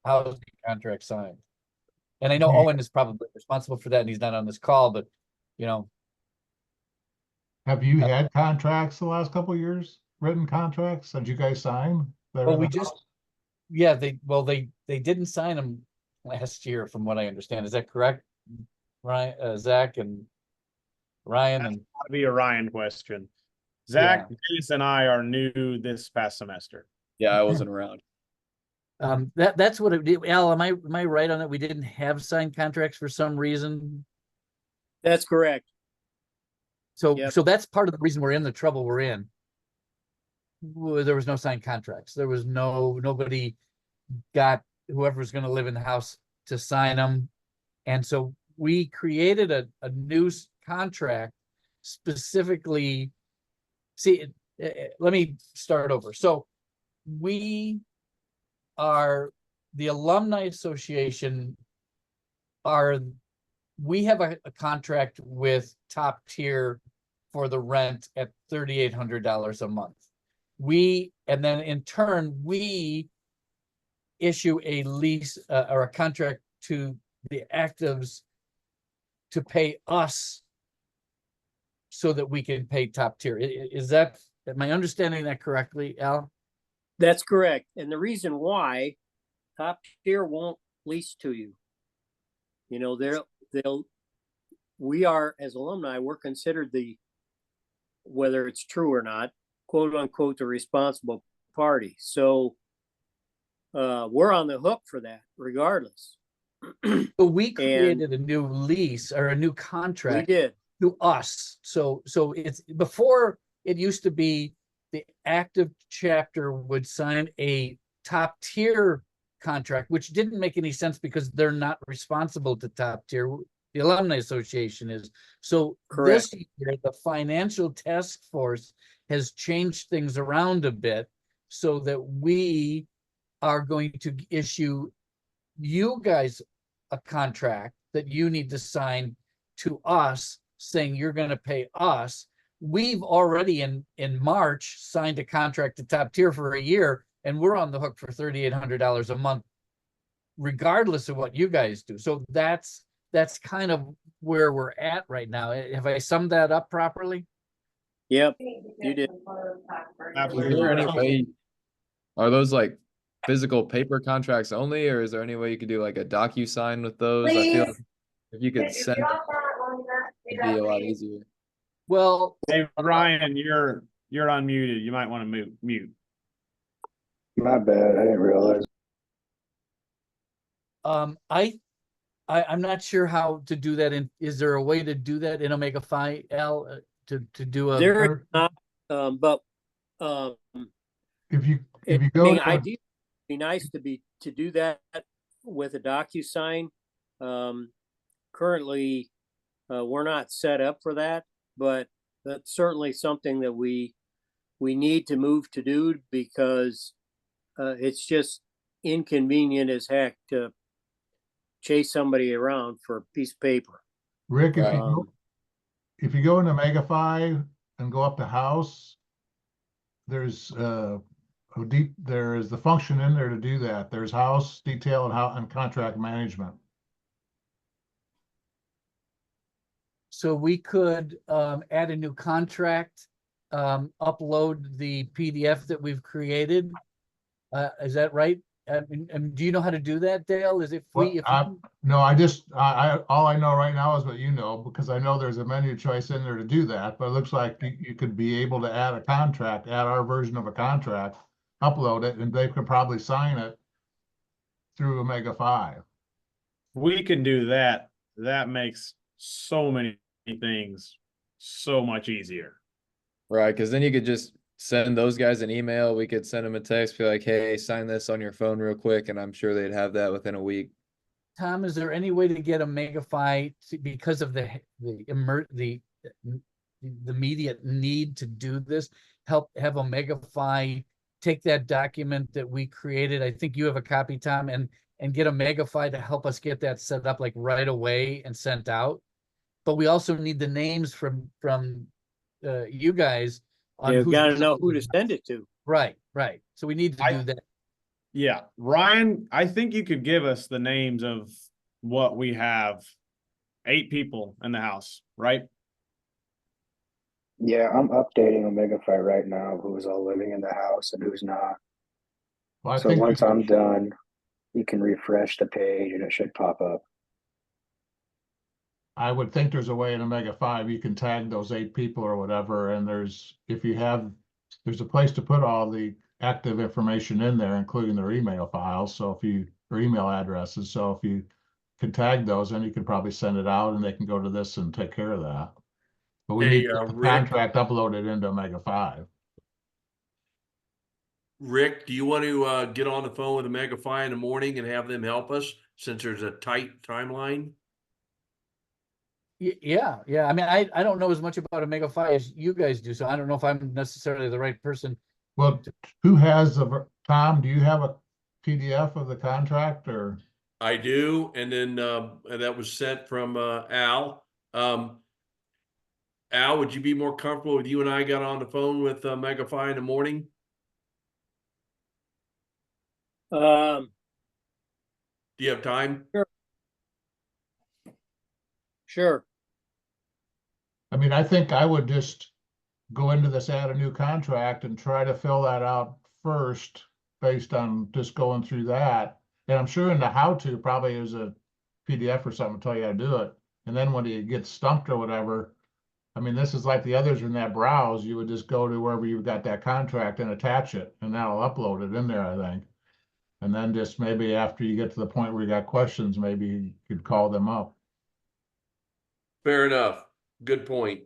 housing contracts signed. And I know Owen is probably responsible for that, and he's not on this call, but have you had contracts the last couple of years? Written contracts that you guys sign? Well, they didn't sign them last year, from what I understand. Is that correct, Ryan, Zach, and Ryan? And That'd be a Ryan question. Zach, Dennis, and I are new this past semester. Yeah, I wasn't around. That's what it did. Al, am I right on that? We didn't have signed contracts for some reason. That's correct. So, Yep. so that's part of the reason we're in the trouble we're in. There was no signed contracts. There was nobody got whoever's going to live in the house to sign them. And so we created a new contract specifically. See, let me start over. So we are the Alumni Association we have a contract with Top Tier for the rent at $3,800 a month. And then in turn, we issue a lease or a contract to the actives to pay us so that we can pay Top Tier. Am I understanding that correctly, Al? That's correct. And the reason why Top Tier won't lease to you, you know, we are, as alumni, we're considered whether it's true or not, quote unquote, the responsible party. So we're on the hook for that regardless. So we created a new lease or a new contract. We did. To us. So it's before it used to be the active chapter would sign a Top Tier contract, which didn't make any sense because they're not responsible to Top Tier. The Alumni Association is. So Correct. This year, the financial task force has changed things around a bit so that we are going to issue you guys a contract that you need to sign to us saying you're going to pay us. We've already in March signed a contract to Top Tier for a year, and we're on the hook for $3,800 a month, regardless of what you guys do. So that's kind of where we're at right now. Have I summed that up properly? Yep, you did. Is there any way, are those like physical paper contracts only, or is there any way you could do like a DocuSign with those? I feel like if you could send it, it'd be a lot easier. Well, Hey, Ryan, you're unmuted. You might want to mute. My bad. I didn't realize. I'm not sure how to do that. Is there a way to do that in Omega Phi, Al, to do a? There is not, but If you I go mean, to, ideally, it'd be nice to do that with a DocuSign. Currently, we're not set up for that, but that's certainly something that we need to move to do because it's just inconvenient as heck to chase somebody around for a piece of paper. Rick, if you go into MegaFi and go up to house, there's there is the function in there to do that. There's house detail and contract management. So we could add a new contract, upload the PDF that we've created. Is that right? And do you know how to do that, Dale? Is it free? No, I all I know right now is what you know, because I know there's a menu choice in there to do that, but it looks like you could be able to add a contract, add our version of a contract, upload it, and they could probably sign it through Omega 5. We can do that. That makes so many things so much easier. Right, because then you could just send those guys an email. We could send them a text, be like, hey, sign this on your phone real quick, and I'm sure they'd have that within a week. Tom, is there any way to get Omega Phi because of the immediate need to do this? Have Omega Phi take that document that we created. I think you have a copy, Tom, and get Omega Phi to help us get that set up like right away and sent out. But we also need the names from you guys. You've got to know who to send it to. Right. So we need to do that. Yeah, Ryan, I think you could give us the names of what we have. 8 people in the house, right? Yeah, I'm updating Omega Phi right now, who's all living in the house and who's not. Well, So once I'm done, you can refresh the page and it should pop up. I would think there's a way in Omega 5 you can tag those 8 people or whatever, and there's a place to put all the active information in there, including their email files. So if you, or email addresses. So if you can tag those, then you can probably send it out and they can go to this and take care of that. But we Hey, need the Rick. contract uploaded into Omega 5. Rick, do you want to get on the phone with Megafy in the morning and have them help us since there's a tight timeline? Yeah, yeah. I mean, I don't know as much about Omega Phi as you guys do, so I don't know if I'm necessarily the right person. Well, who has the, Tom, do you have a PDF of the contract or? I do, and then and that was sent from Al. Al, would you be more comfortable if you and I got on the phone with Megafy in the morning? Um, Do you have time? sure. I mean, I think I would just go into this, add a new contract and try to fill that out first based on just going through that. And I'm sure in the how-to probably is a PDF or something to tell you how to do it. And then when you get stumped or whatever, I mean, this is like the others in that browse, you would just go to wherever you've got that contract and attach it, and that'll upload it in there, I think. And then just maybe after you get to the point where you got questions, maybe you could call them up. Fair enough. Good point.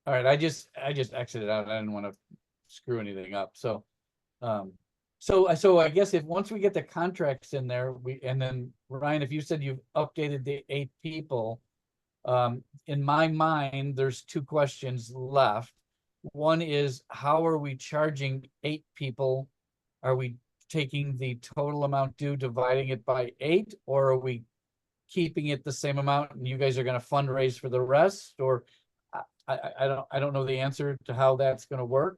All right, I just exited out. I didn't want to screw anything up. So, so I guess if once we get the contracts in there, and then Ryan, if you said you've updated the 8 people, in my mind, there's 2 questions left. One is, how are we charging 8 people? Are we taking the total amount due, dividing it by 8, or are we keeping it the same amount and you guys are going to fundraise for the rest? Or I don't know the answer to how that's going to work.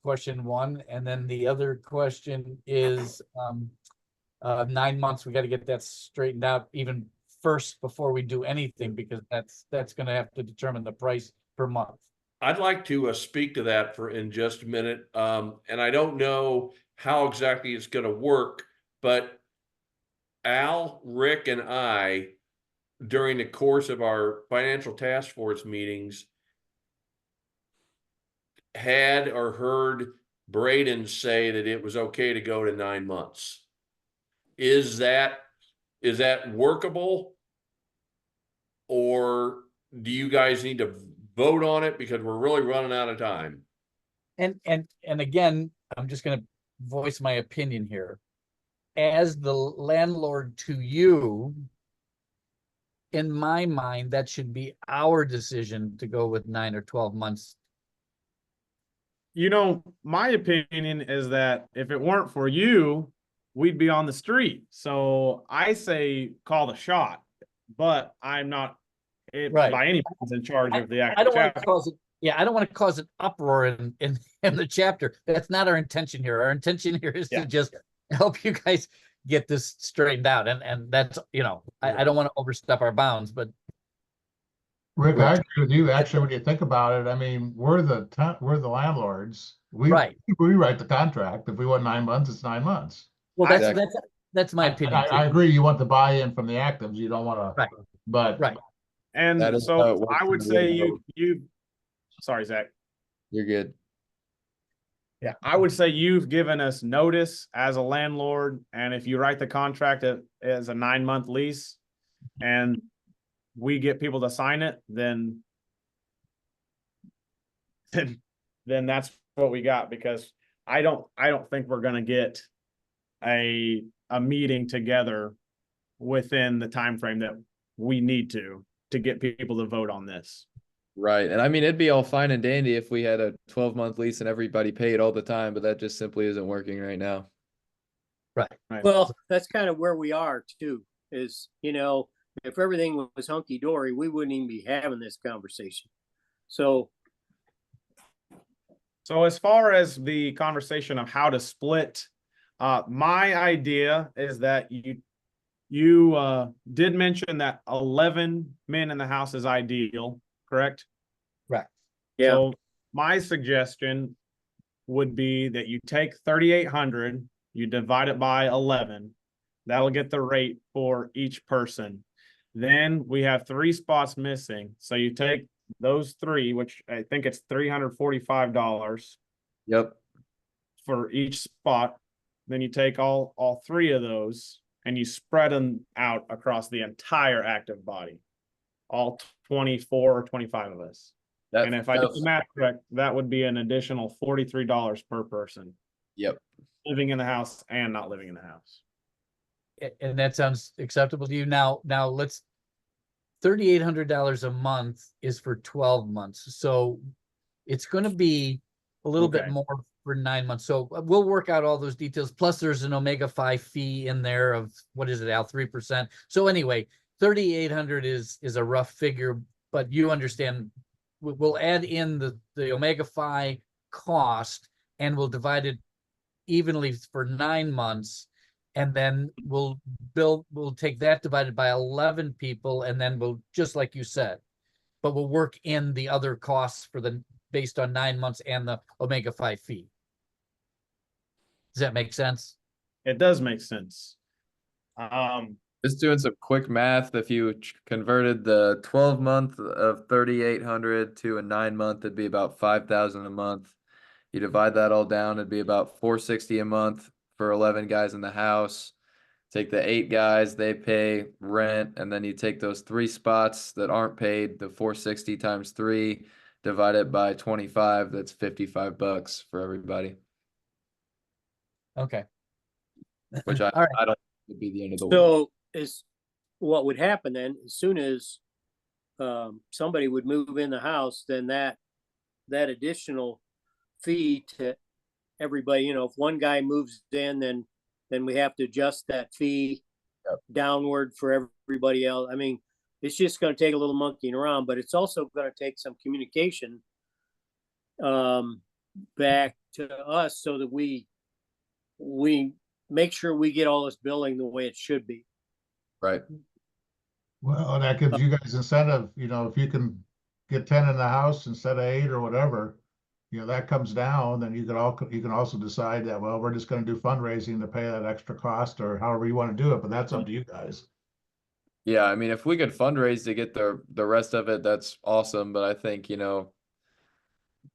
Question 1, and then the other question is 9 months. We got to get that straightened out even first before we do anything, because that's going to have to determine the price per month. I'd like to speak to that for in just a minute. And I don't know how exactly it's going to work, but Al, Rick, and I, during the course of our financial task force meetings, had or heard Braden say that it was okay to go to 9 months. Is that workable? Or do you guys need to vote on it because we're really running out of time? And again, I'm just going to voice my opinion here. As the landlord to you, in my mind, that should be our decision to go with 9 or 12 months. You know, my opinion is that if it weren't for you, we'd be on the street. So I say call the shot, but I'm not Right. by any means in charge of the I actual don't want chapter. to cause it. Yeah, I don't want to cause an uproar in the chapter. That's not our intention here. Our intention here is to just help you guys get this straightened out. And that's, you know, I don't want to overstep our bounds, but Rick, I agree with you. Actually, when you think about it, I mean, we're the landlords. We Right. we write the contract. If we want 9 months, it's 9 months. Well, Exactly. that's my opinion. I agree. You want the buy-in from the actives. You don't want to, Right. but Right. And That is how so it works I would in the say real world. sorry, Zach. You're good. Yeah, I would say you've given us notice as a landlord, and if you write the contract as a 9-month lease and we get people to sign it, then that's what we got, because I don't think we're gonna get a meeting together within the time frame that we need to get people to vote on this. Right. And I mean, it'd be all fine and dandy if we had a 12-month lease and everybody paid all the time, but that just simply isn't working right now. Right. Well, that's kind of where we are too, is, you know, if everything was hunky dory, we wouldn't even be having this conversation. So as far as the conversation of how to split, my idea is that you did mention that 11 men in the house is ideal, correct? Right. yeah, So my suggestion would be that you take 3,800, you divide it by 11. That'll get the rate for each person. Then we have 3 spots missing. So you take those three, which I think it's $345 Yep. for each spot. Then you take all three of those and you spread them out across the entire active body, all 24 or 25 of us. That, And if I did the math correct, that would be an additional $43 per person yep. living in the house and not living in the house. And that sounds acceptable to you. Now let's, $3,800 a month is for 12 months. So it's going to be a little bit Okay. more for 9 months. So we'll work out all those details. Plus there's an Omega 5 fee in there of, what is it, Al, 3%. So anyway, 3,800 is a rough figure, but you understand, we'll add in the Omega Phi cost and we'll divide it evenly for 9 months. And then we'll take that divided by 11 people. And then we'll, just like you said, but we'll work in the other costs for based on 9 months and the Omega Phi fee. Does that make sense? It does make sense. Just doing some quick math, if you converted the 12-month of 3,800 to a 9-month, it'd be about 5,000 a month. You divide that all down, it'd be about 460 a month for 11 guys in the house. Take the 8 guys, they pay rent, and then you take those 3 spots that aren't paid, the 460 times 3, divide it by 25, that's $55 for everybody. Okay. Which All right. I don't think would be the end of the world. So is what would happen then, as soon as somebody would move in the house, then that additional fee to everybody, if one guy moves in, then we have to adjust that fee downward for everybody else. I mean, it's just going to take a little monkeying around, but it's also going to take some communication back to us so that we make sure we get all this billing the way it should be. Right. Well, that gives you guys incentive, if you can get 10 in the house instead of 8 or whatever, that comes down, then you can also decide that, well, we're just going to do fundraising to pay that extra cost or however you want to do it, but that's up to you guys. Yeah, I mean, if we could fundraise to get the rest of it, that's awesome. But I think,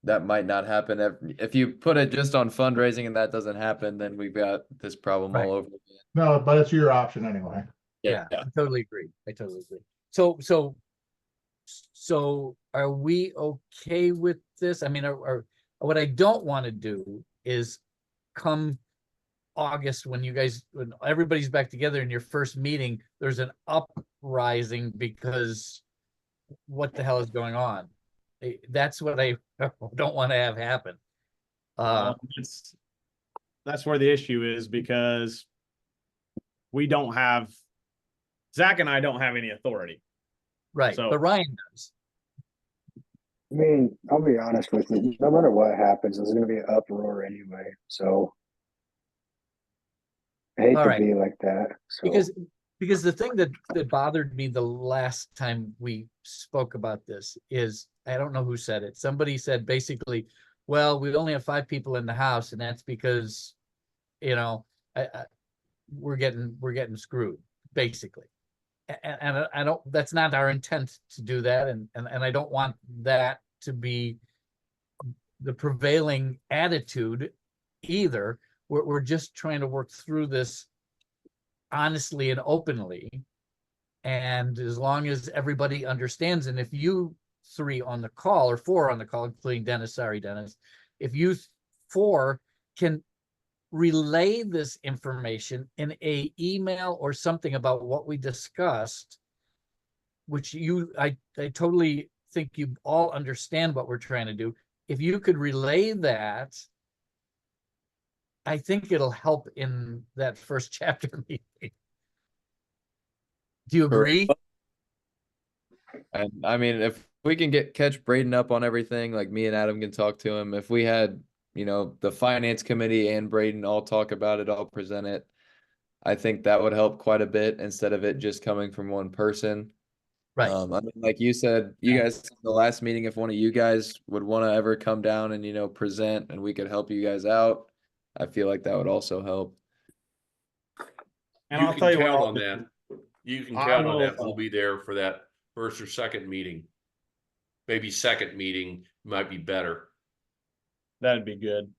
that might not happen. If you put it just on fundraising and that doesn't happen, then we've got this problem all over again. No, but it's your option anyway. Yeah, I totally agree. So are we okay with this? I mean, what I don't want to do is come August when everybody's back together in your first meeting, there's an uprising because what the hell is going on? That's what I don't want to have happen. That's where the issue is, because Zach and I don't have any authority. Right, So, but Ryan does. I mean, I'll be honest with you. No matter what happens, there's going to be an uproar anyway. So I hate to be like that. So. Because the thing that bothered me the last time we spoke about this is, I don't know who said it. Somebody said basically, well, we only have 5 people in the house, and that's because, we're getting screwed, basically. And I don't. That's not our intent to do that, and I don't want that to be the prevailing attitude either. We're just trying to work through this honestly and openly, and as long as everybody understands, and if you 3 on the call, or 4 on the call, including Dennis, sorry Dennis, if you 4 can relay this information in a email or something about what we discussed, which I totally think you all understand what we're trying to do. If you could relay that, I think it'll help in that first chapter meeting. Do you agree? And I mean, if we can catch Braden up on everything, like me and Adam can talk to him. If we had, the finance committee and Braden all talk about it, all present it, I think that would help quite a bit instead of it just coming from one person. Right. I mean, like you said, you guys, the last meeting, if one of you guys would want to ever come down and, present and we could help you guys out, I feel like that would also help. And I'll tell you count what, on that. You can count on that. We'll be there for that first or second meeting. maybe second meeting might be better. That'd be good.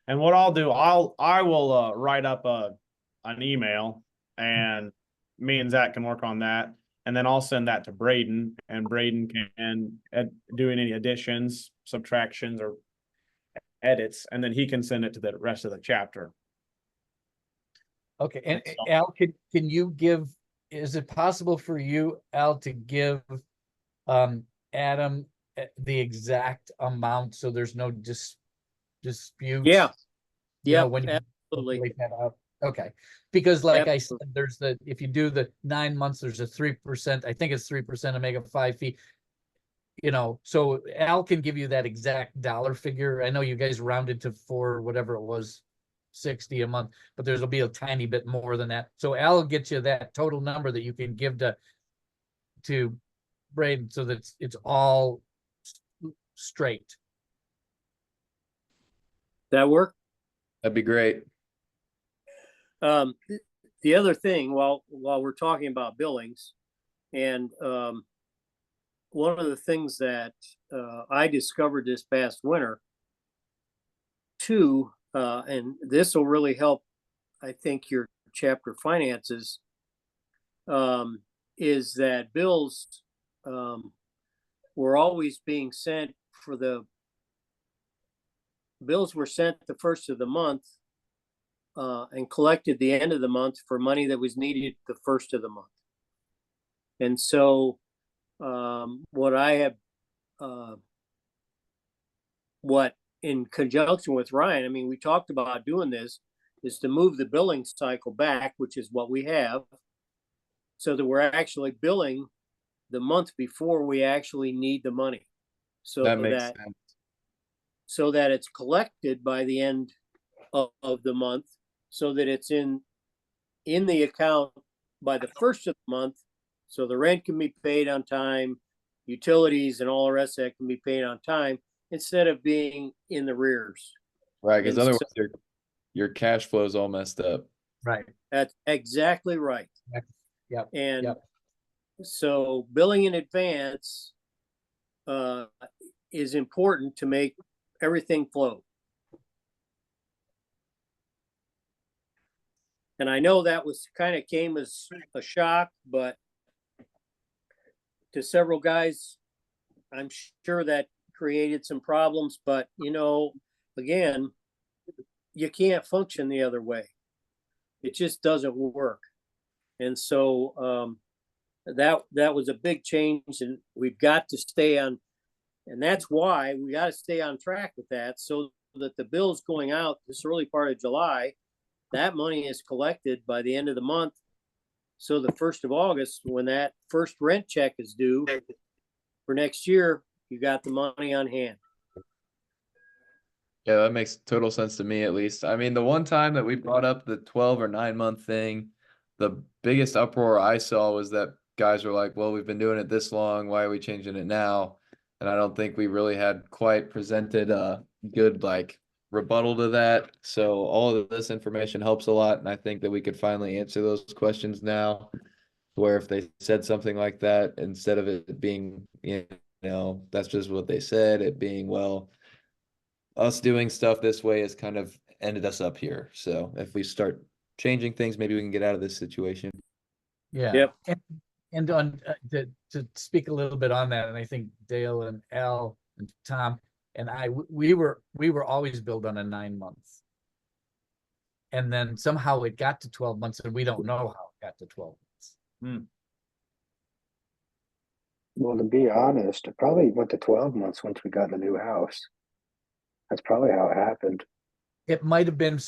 And what I'll do, I will write up an email, and me and Zach can work on that. And then I'll send that to Braden, and Braden can do any additions, subtractions, or edits, and then he can send it to the rest of the chapter. Okay, and That's all. Al, can you give, is it possible for you, Al, to give Adam the exact amount so there's no disputes? Yeah. You know, Yeah, when you absolutely. calculate that out? Okay, because like I said, Absolutely. there's the, if you do the 9 months, there's a 3%, I think it's 3% Omega 5 fee. You know, so Al can give you that exact dollar figure. I know you guys rounded to 4, whatever it was, 60 a month, but there'll be a tiny bit more than that. So Al will get you that total number that you can give to Braden, so that it's all straight. That work? That'd be great. The other thing, while we're talking about billings, and one of the things that I discovered this past winter too, and this will really help, I think, your chapter finances, is that bills were always being sent for the bills were sent the first of the month and collected the end of the month for money that was needed the first of the month. And so what I have, what in conjunction with Ryan, I mean, we talked about doing this, is to move the billing cycle back, which is what we have, so that we're actually billing the month before we actually need the money. So That makes sense. so that it's collected by the end of the month, so that it's in the account by the first of the month, so the rent can be paid on time, utilities and all the rest of that can be paid on time, instead of being in the rears. Right, because And otherwise so- your cash flow is all messed up. Right. That's exactly right. Yep. And Yep. so billing in advance is important to make everything flow. And I know that was kind of came as a shock, but to several guys, I'm sure that created some problems. But, you know, again, you can't function the other way. It just doesn't work. And so that was a big change, and we've got to stay on, and that's why we got to stay on track with that, so that the bills going out this early part of July, that money is collected by the end of the month. So the 1st of August, when that first rent check is due for next year, you got the money on hand. Yeah, that makes total sense to me, at least. I mean, the one time that we brought up the 12 or 9 month thing, the biggest uproar I saw was that guys were like, well, we've been doing it this long, why are we changing it now? And I don't think we really had quite presented a good like rebuttal to that. So all of this information helps a lot, and I think that we could finally answer those questions now, where if they said something like that, instead of it being, you know, that's just what they said, it being, well, us doing stuff this way has kind of ended us up here. So if we start changing things, maybe we can get out of this situation. Yeah. Yep. And on to speak a little bit on that, and I think Dale and Al and Tom and I, we were always billed on a 9 months. And then somehow it got to 12 months, and we don't know how it got to 12 months. Well, to be honest, it probably went to 12 months once we got the new house. That's probably how it happened. It might have been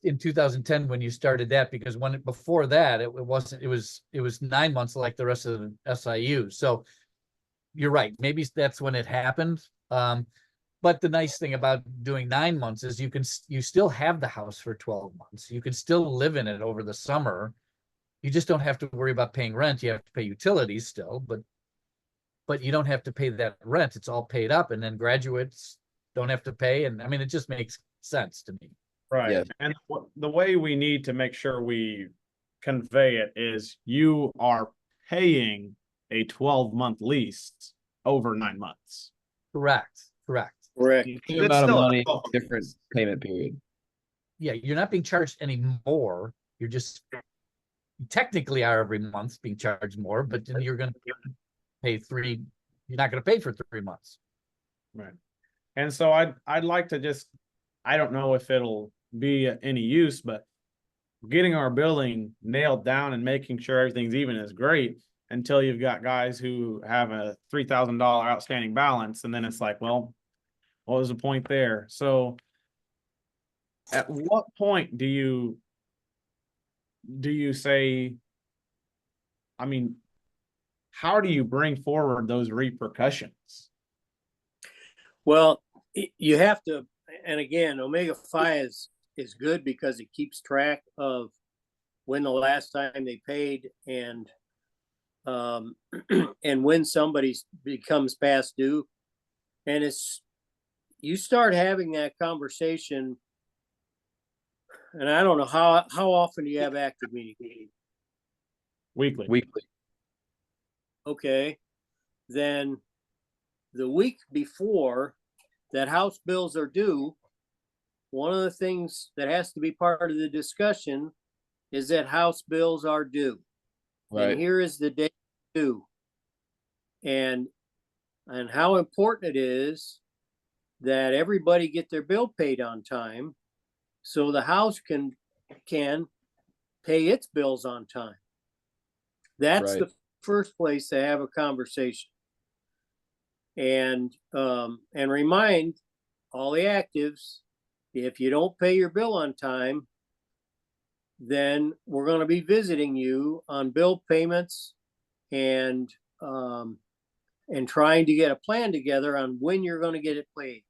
in 2010 when you started that, because when before that it wasn't. It was 9 months like the rest of the SIU. So you're right. Maybe that's when it happened. But the nice thing about doing 9 months is you still have the house for 12 months. You can still live in it over the summer. You just don't have to worry about paying rent. You have to pay utilities still, but you don't have to pay that rent. It's all paid up, and then graduates don't have to pay. And I mean, it just makes sense to me. Right. Yeah. And the way we need to make sure we convey it is you are paying a 12-month lease over 9 months. Correct. Correct. Same It's amount of still a money, couple of different months. payment period. Yeah, you're not being charged any more. You're just you technically are every month being charged more, but then you're going to pay three. You're not going to pay for 3 months. Right. And so I'd like to just, I don't know if it'll be any use, but getting our billing nailed down and making sure everything's even is great until you've got guys who have a $3,000 outstanding balance. And then it's like, well, what was the point there? So at what point do you say, I mean, how do you bring forward those repercussions? Well, you have to, and again, Omega Phi is good because it keeps track of when the last time they paid and and when somebody becomes past due. And it's, you start having that conversation, and I don't know how often do you have active meetings? Weekly. Okay, then the week before that house bills are due, one of the things that has to be part of the discussion is that house bills are due. Right. And here is the date due. And how important it is that everybody get their bill paid on time so the house can pay its bills on time. That's Right. the first place to have a conversation. And remind all the actives, if you don't pay your bill on time, then we're going to be visiting you on bill payments and trying to get a plan together on when you're going to get it paid.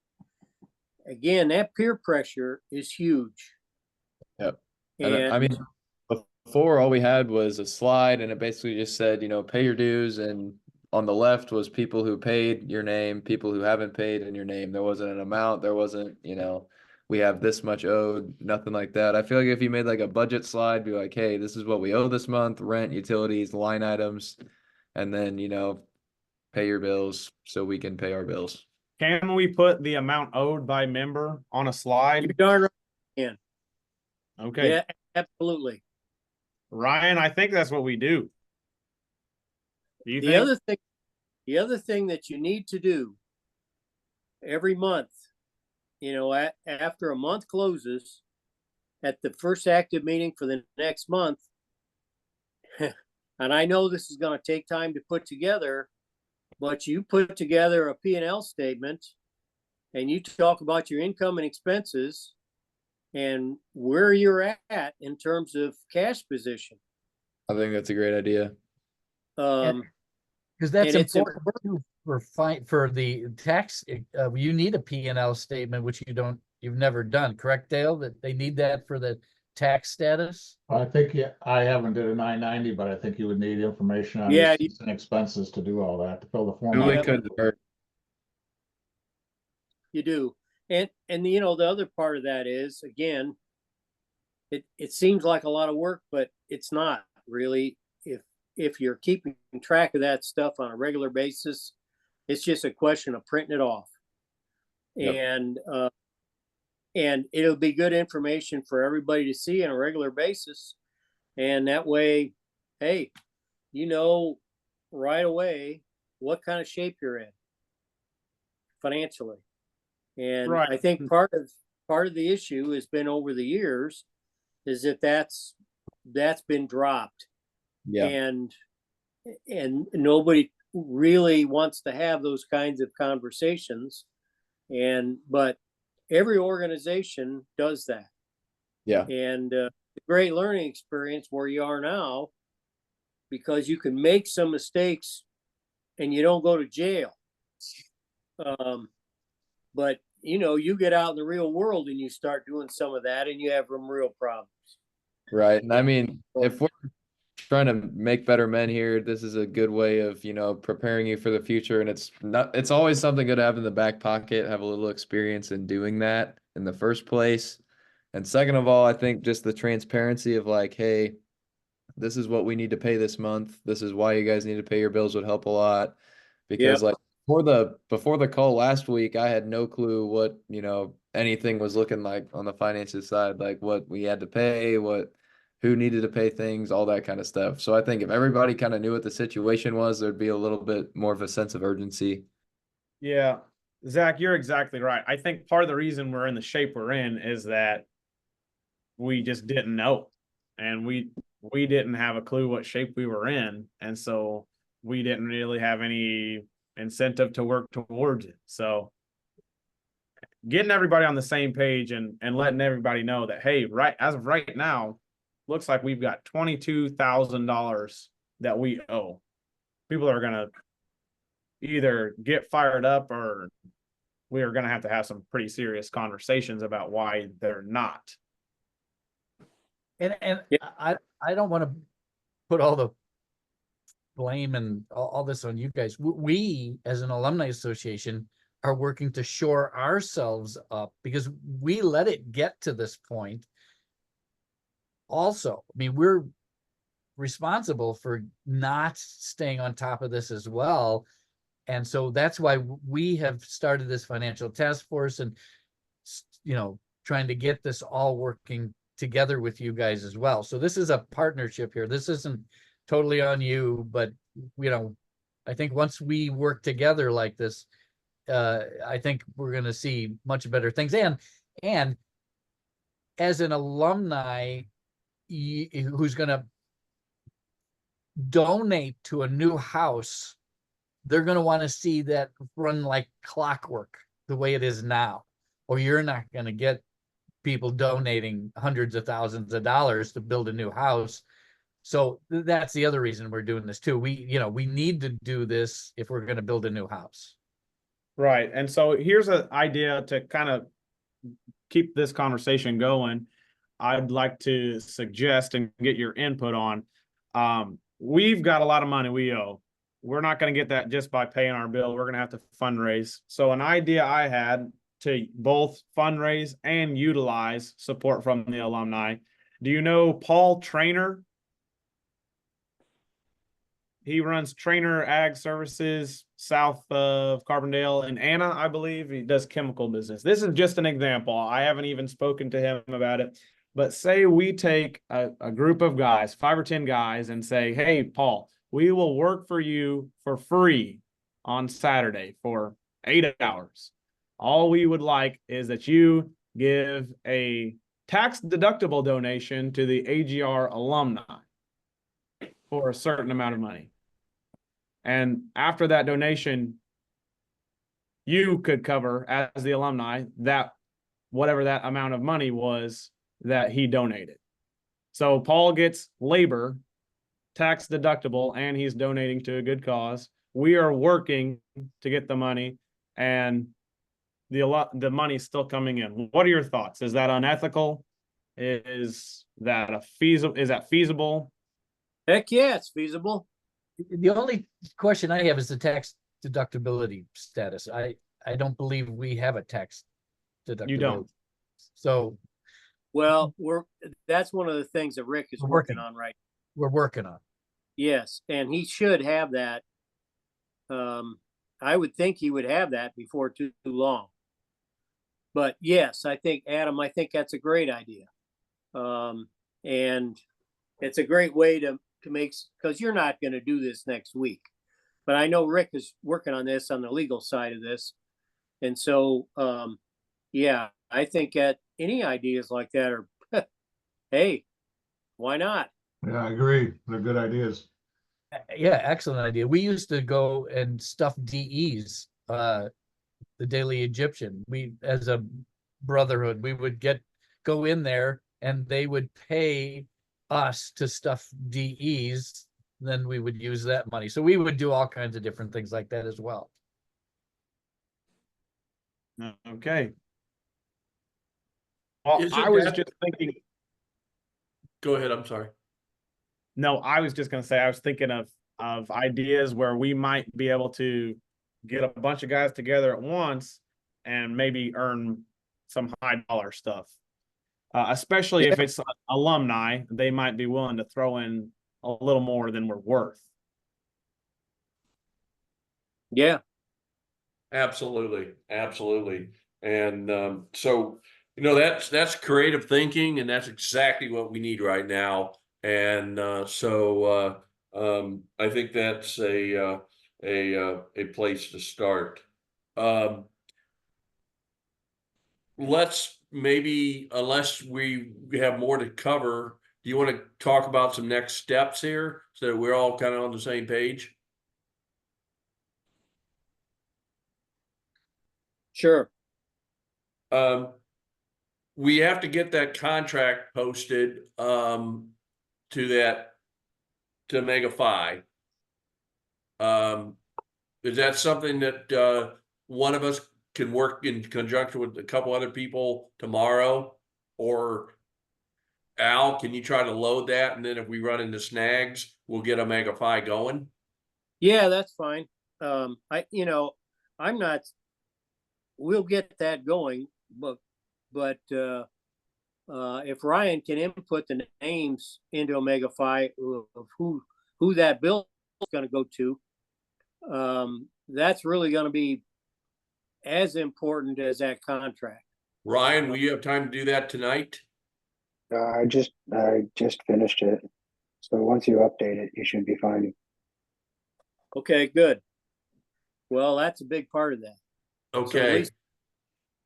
Again, that peer pressure is huge. Yep. And I mean, before all we had was a slide and it basically just said, you know, pay your dues. And on the left was people who paid your name, people who haven't paid in your name. There wasn't an amount. There wasn't, you know, we have this much owed, nothing like that. I feel like if you made like a budget slide, be like, hey, this is what we owe this month, rent, utilities, line items, and then, you know, pay your bills so we can pay our bills. Can we put the amount owed by member on a you slide? darn right can. Okay. Yeah, absolutely. Ryan, I think that's what we do. Do you The think? other thing that you need to do every month, you know, after a month closes, at the first active meeting for the next month, and I know this is going to take time to put together, but you put together a P&L statement and you talk about your income and expenses and where you're at in terms of cash position. I think that's a great idea. Because that's and it's important too for the tax. You need a P&L statement, which you've never done, correct, Dale? That they need that for the tax status. I think, yeah, I haven't did a 990, but I think you would need information on Yeah, receipts and expenses to do all that, to fill the form Really out. could hurt. You do. And you know, the other part of that is, again, it seems like a lot of work, but it's not really. If you're keeping track of that stuff on a regular basis, it's just a question of printing it off. Yep. And it'll be good information for everybody to see on a regular basis. And that way, hey, you know right away what kind of shape you're in financially. And Right. I think part of the issue has been over the years is that's been dropped. Yeah. And nobody really wants to have those kinds of conversations. But every organization does that. Yeah. And a great learning experience where you are now, because you can make some mistakes and you don't go to jail. But you know, you get out in the real world and you start doing some of that and you have some real problems. Right. And I mean, if we're trying to make better men here, this is a good way of, you know, preparing you for the future. And it's always something good to have in the back pocket, have a little experience in doing that in the first place. And second of all, I think just the transparency of like, hey, this is what we need to pay this month. This is why you guys need to pay your bills would help a lot. Because like before the call last week, I had no clue what, anything was looking like on the finances side, like what we had to pay, who needed to pay things, all that kind of stuff. So I think if everybody kind of knew what the situation was, there'd be a little bit more of a sense of urgency. Yeah, Zach, you're exactly right. I think part of the reason we're in the shape we're in is that we just didn't know, and we didn't have a clue what shape we were in, and so we didn't really have any incentive to work towards it. So getting everybody on the same page and letting everybody know that, hey, right as of right now, looks like we've got $22,000 that we owe. People are gonna either get fired up, or we are gonna have to have some pretty serious conversations about why they're not. And Yeah. I don't want to put all the blame and all this on you guys. We, as an alumni association, are working to shore ourselves up because we let it get to this point. Also, I mean, we're responsible for not staying on top of this as well. And so that's why we have started this financial task force and, trying to get this all working together with you guys as well. So this is a partnership here. This isn't totally on you, but I think once we work together like this, I think we're going to see much better things. And as an alumni who's going to donate to a new house, they're going to want to see that run like clockwork the way it is now, or you're not going to get people donating hundreds of thousands of dollars to build a new house. So that's the other reason we're doing this too. We need to do this if we're going to build a new house. Right. And so here's an idea to kind of keep this conversation going. I'd like to suggest and get your input on. We've got a lot of money we owe. We're not going to get that just by paying our bill. We're going to have to fundraise. So an idea I had to both fundraise and utilize support from the alumni. Do you know Paul Trainer? He runs Trainer Ag Services south of Carbondale in Anna, I believe. He does chemical business. This is just an example. I haven't even spoken to him about it. But say we take a group of guys, 5 or 10 guys, and say, hey, Paul, we will work for you for free on Saturday for 8 hours. All we would like is that you give a tax-deductible donation to the AGR alumni for a certain amount of money. And after that donation, you could cover, as the alumni, that whatever that amount of money was that he donated. So Paul gets labor, tax deductible, and he's donating to a good cause. We are working to get the money, and the money's still coming in. What are your thoughts? Is that unethical? Is that feasible? Heck yeah, it's feasible. The only question I have is the tax deductibility status. I don't believe we have a tax deductibility. You don't. So, well, that's one of the things that Rick is working on right now. We're working on. Yes, and he should have that. I would think he would have that before too long. But yes, I think, Adam, I think that's a great idea. And it's a great way to make, because you're not going to do this next week. But I know Rick is working on this on the legal side of this. And so, yeah, I think any ideas like that are, hey, why not? Yeah, I agree. They're good ideas. Yeah, excellent idea. We used to go and stuff DEs, the Daily Egyptian. We, as a brotherhood, we would go in there and they would pay us to stuff DEs. Then we would use that money. So we would do all kinds of different things like that as well. Okay. Well, I was just thinking. Go ahead. I'm sorry. No, I was just going to say, I was thinking of ideas where we might be able to get a bunch of guys together at once and maybe earn some high dollar stuff. Especially if it's alumni, they might be willing to throw in a little more than we're worth. Yeah. Absolutely, absolutely. And so, that's creative thinking, and that's exactly what we need right now. And I think that's a place to start. Um, let's maybe, unless we have more to cover, do you want to talk about some next steps here so that we're all kind of on the same page? Sure. We have to get that contract posted to Mega Phi. Is that something that one of us can work in conjunction with a couple other people tomorrow? Or Al, can you try to load that? And then if we run into snags, we'll get a Mega Phi going? Yeah, that's fine. I'm not, we'll get that going, but if Ryan can input the names into Omega Phi of who that bill is going to go to, that's really going to be as important as that contract. Ryan, will you have time to do that tonight? I just finished it. So once you update it, you should be fine. Okay, good. Well, that's a big part of that. So at Okay. least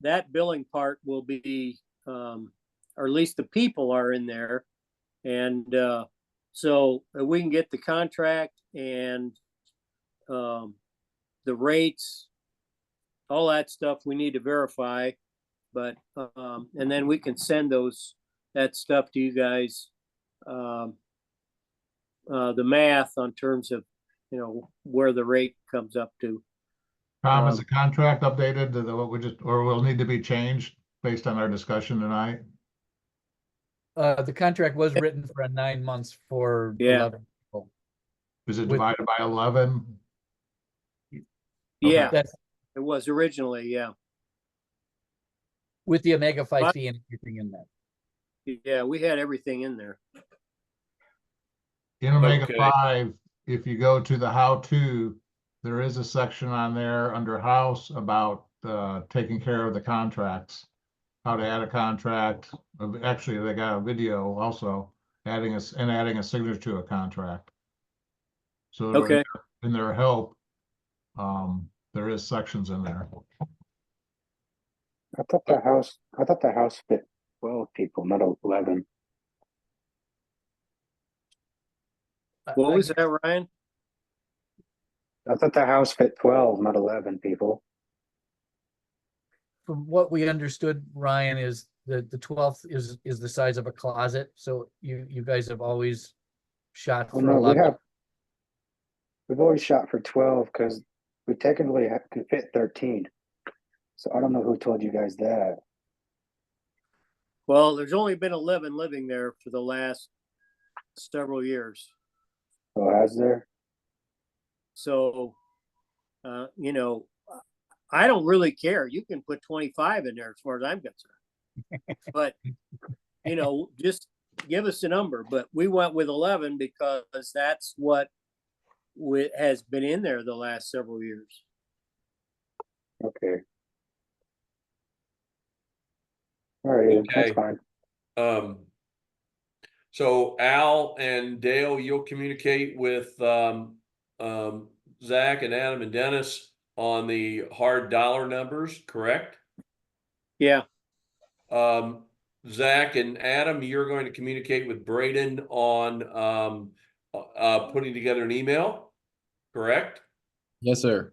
that billing part will be, or at least the people are in there. And so we can get the contract and the rates, all that stuff we need to verify. But and then we can send that stuff to you guys. The math on terms of where the rate comes up to. Tom, is the contract updated to what we just, or will need to be changed based on our discussion tonight? The contract was written for 9 months for Yeah. 11 people. Is it With- divided by 11? Yeah, That's it was originally, yeah. with the Omega Phi But- fee and everything in that. Yeah, we had everything in there. In Omega Okay. 5, if you go to the how-to, there is a section on there under house about taking care of the contracts, how to add a contract. Actually, they got a video also adding a signature to a contract. So Okay. in their help, there is sections in there. I thought the house fit 12 people, not 11. What was that, Ryan? I thought the house fit 12, not 11 people. From what we understood, Ryan, is the 12th is the size of a closet. So you guys have always shot Oh for no, 11. we've always shot for 12 because we technically can fit 13. So I don't know who told you guys that. Well, there's only been 11 living there for the last several years. Oh, has there? So, I don't really care. You can put 25 in there as far as I'm concerned. But, just give us a number. But we went with 11 because that's what has been in there the last several years. Okay. All right, that's Okay. fine. So Al and Dale, you'll communicate with Zach and Adam and Dennis on the hard dollar numbers, correct? Yeah. Zach and Adam, you're going to communicate with Braden on putting together an email, correct? Yes, sir.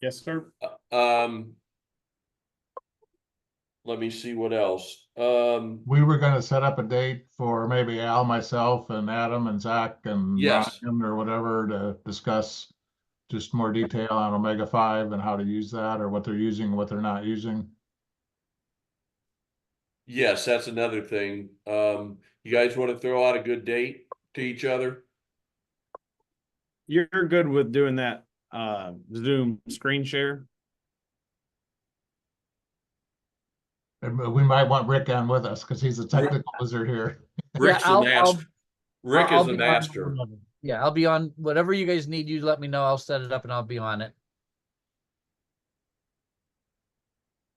Yes, sir. Let me see what else. We were going to set up a date for maybe Al, myself, and Adam and Zach and Yes. Ryan or whatever to discuss just more detail on Omega 5 and how to use that, or what they're using, what they're not using. Yes, that's another thing. You guys want to throw out a good date to each other? You're good with doing that Zoom screen share? And we might want Rick on with us because he's a technical wizard here. Rick's the master. Rick I'll is the be on master. whatever. Yeah, I'll be on whatever you guys need. You let me know. I'll set it up and I'll be on it.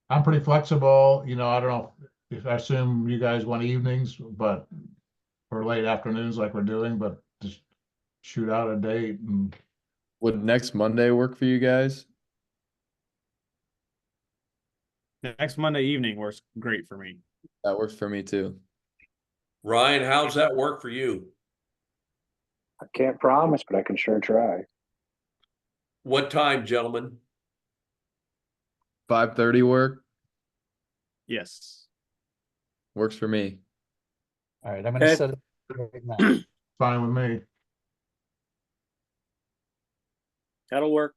I'm pretty flexible, you know, I don't know if I assume you guys want evenings, but or late afternoons like we're doing, but just shoot out a date and Would next Monday work for you guys? Next Monday evening works great for me. That works for me too. Ryan, how's that work for you? I can't promise, but I can sure try. What time, gentlemen? 5:30 work? Yes. Works for me. All right, I'm gonna Okay. set it right now. fine with me. That'll work.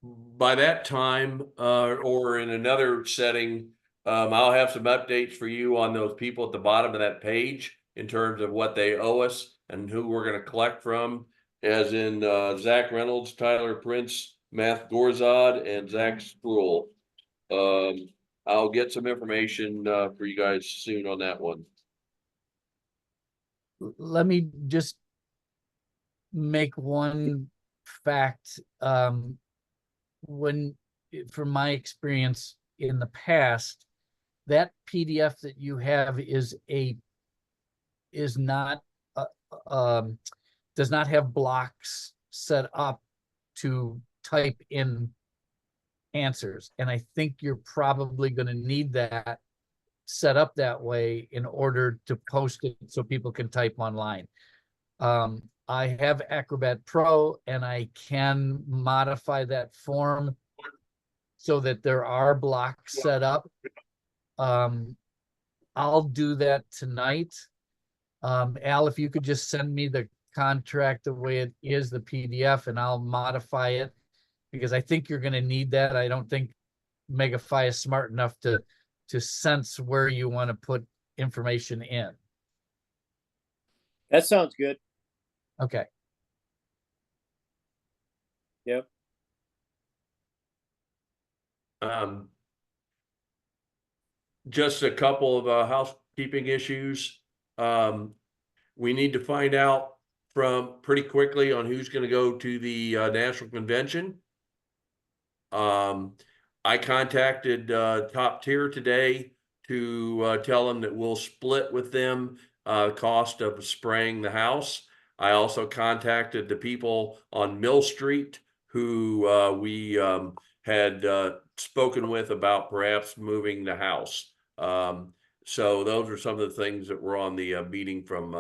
By that time, or in another setting, I'll have some updates for you on those people at the bottom of that page in terms of what they owe us and who we're going to collect from, as in Zach Reynolds, Tyler Prince, Matt Gorzad, and Zach Sproul. I'll get some information for you guys soon on that one. Let me just make one fact. When, from my experience in the past, that PDF that you have is not does not have blocks set up to type in answers, and I think you're probably going to need that set up that way in order to post it so people can type online. I have Acrobat Pro and I can modify that form so that there are blocks set up. I'll do that tonight. Al, if you could just send me the contract the way it is, the PDF, and I'll modify it, because I think you're going to need that. I don't think Megafy is smart enough to sense where you want to put information in. That sounds good. Okay. Yep. Just a couple of housekeeping issues. We need to find out from pretty quickly on who's going to go to the national convention. I contacted Top Tier today to tell them that we'll split with them cost of spraying the house. I also contacted the people on Mill Street who we had spoken with about perhaps moving the house. So those are some of the things that were on the meeting from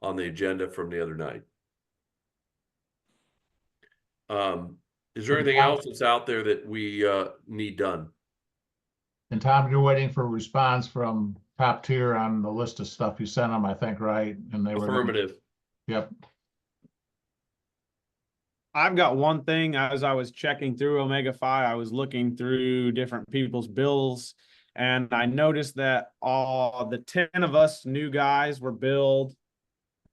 on the agenda from the other night. Is there anything else that's out there that we need done? And Tom, you're waiting for a response from Top Tier on the list of stuff you sent them, I think, right? And they were Affirmative. Yep. I've got one thing. As I was checking through Omega Phi, I was looking through different people's bills, and I noticed that all the 10 of us new guys were billed.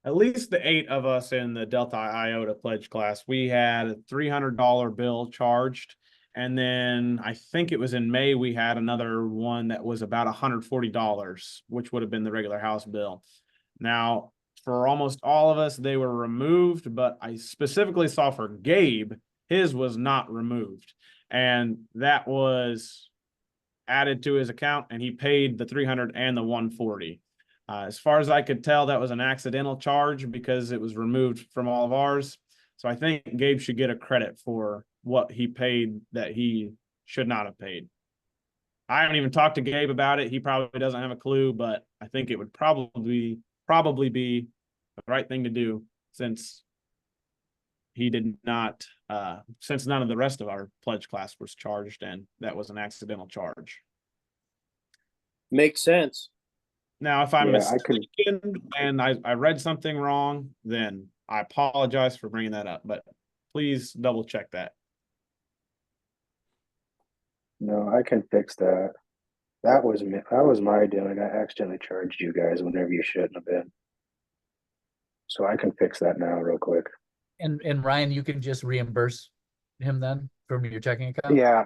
At least the 8 of us in the Delta Iota pledge class, we had a $300 bill charged. And then I think it was in May, we had another one that was about $140, which would have been the regular house bill. Now, for almost all of us, they were removed, but I specifically saw for Gabe, his was not removed. And that was added to his account, and he paid the 300 and the 140. As far as I could tell, that was an accidental charge because it was removed from all of ours. So I think Gabe should get a credit for what he paid that he should not have paid. I haven't even talked to Gabe about it. He probably doesn't have a clue, but I think it would probably be the right thing to do, since he did not, since none of the rest of our pledge class was charged, and that was an accidental charge. Makes sense. Now, if I'm Yeah, mistaken and I read something wrong, then I apologize for bringing that up, but please double check that. No, I can fix that. That was me. That was my doing. I accidentally charged you guys whenever you shouldn't have been. So I can fix that now real quick. And Ryan, you can just reimburse him then from your checking account? Yeah,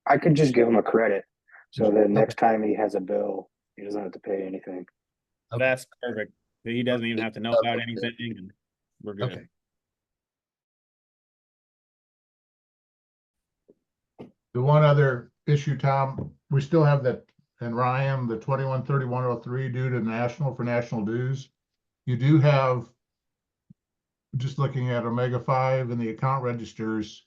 I could just give him a credit. So then next time he has a bill, he doesn't have to pay anything. Okay. That's perfect. He doesn't even have to know about anything, and we're good. Okay. The one other issue, Tom, we still have that, and Ryan, the 213103 due to national for national dues. You do have, just looking at Omega 5 and the account registers,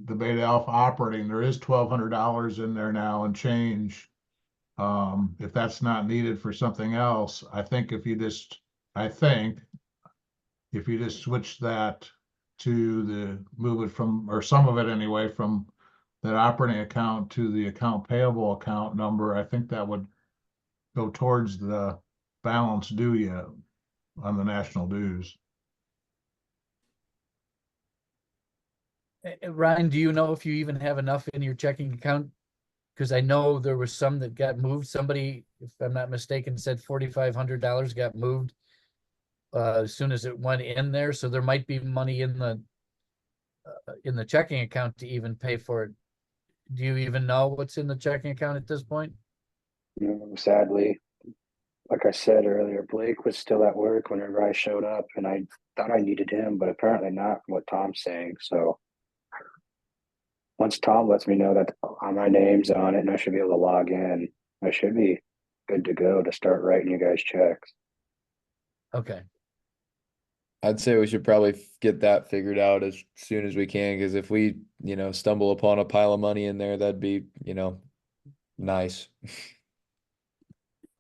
the Beta Alpha operating, there is $1,200 in there now and change. If that's not needed for something else, I think if you just switch that to move it from, or some of it anyway, from that operating account to the account payable account number, I think that would go towards the balance due yet on the national dues. Ryan, do you know if you even have enough in your checking account? Because I know there was some that got moved. Somebody, if I'm not mistaken, said $4,500 got moved as soon as it went in there. So there might be money in the checking account to even pay for it. Do you even know what's in the checking account at this point? Sadly, like I said earlier, Blake was still at work whenever I showed up, and I thought I needed him, but apparently not from what Tom's saying. So once Tom lets me know that my name's on it and I should be able to log in, I should be good to go to start writing you guys checks. Okay. I'd say we should probably get that figured out as soon as we can, because if we, stumble upon a pile of money in there, that'd be, nice.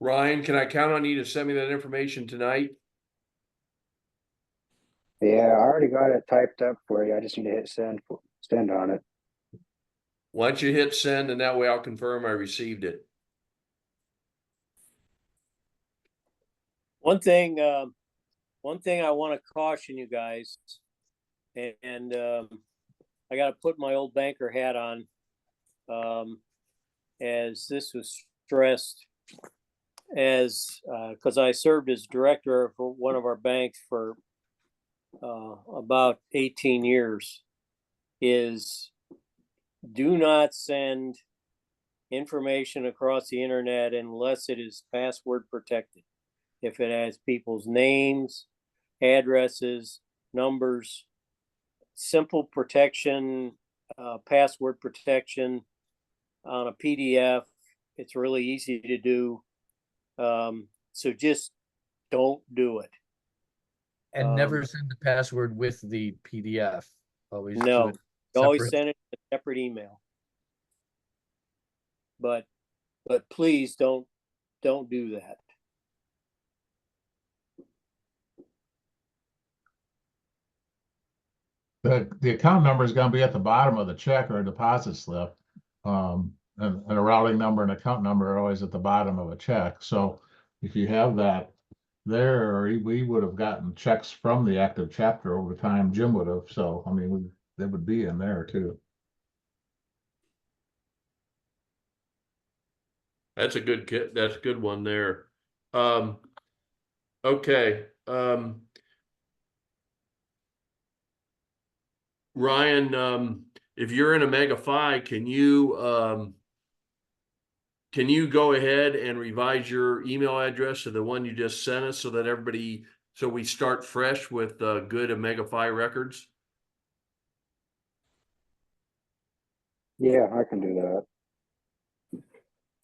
Ryan, can I count on you to send me that information tonight? Yeah, I already got it typed up for you. I just need to hit send on it. Why don't you hit send, and that way I'll confirm I received it. One thing I want to caution you guys, and I got to put my old banker hat on, as this was stressed, because I served as director for one of our banks for about 18 years, is do not send information across the internet unless it is password protected. If it has people's names, addresses, numbers, simple protection, password protection on a PDF, it's really easy to do. So just don't do it. And never send the password with the PDF. Always do No, it always separate. send it in a separate email. But please don't do that. The account number is going to be at the bottom of the check or a deposit slip. And a routing number and account number are always at the bottom of a check. So if you have that there, we would have gotten checks from the active chapter over time. Jim would have. So, I mean, they would be in there too. That's a good kit. That's a good one there. Okay. Ryan, if you're in Omega Phi, can you go ahead and revise your email address to the one you just sent us so that so we start fresh with good Omega Phi records? Yeah, I can do that.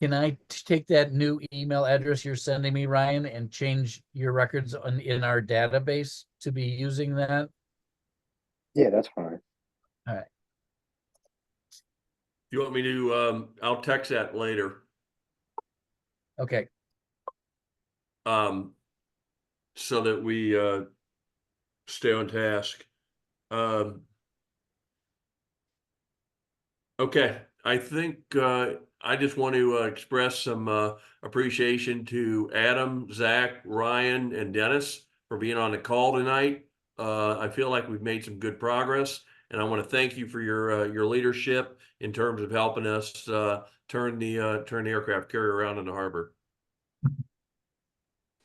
Can I take that new email address you're sending me, Ryan, and change your records in our database to be using that? Yeah, that's fine. All right. You want me to, I'll text that later. Okay. So that we stay on task. Okay, I think I just want to express some appreciation to Adam, Zach, Ryan, and Dennis for being on the call tonight. I feel like we've made some good progress, and I want to thank you for your leadership in terms of helping us turn the aircraft carrier around in the harbor.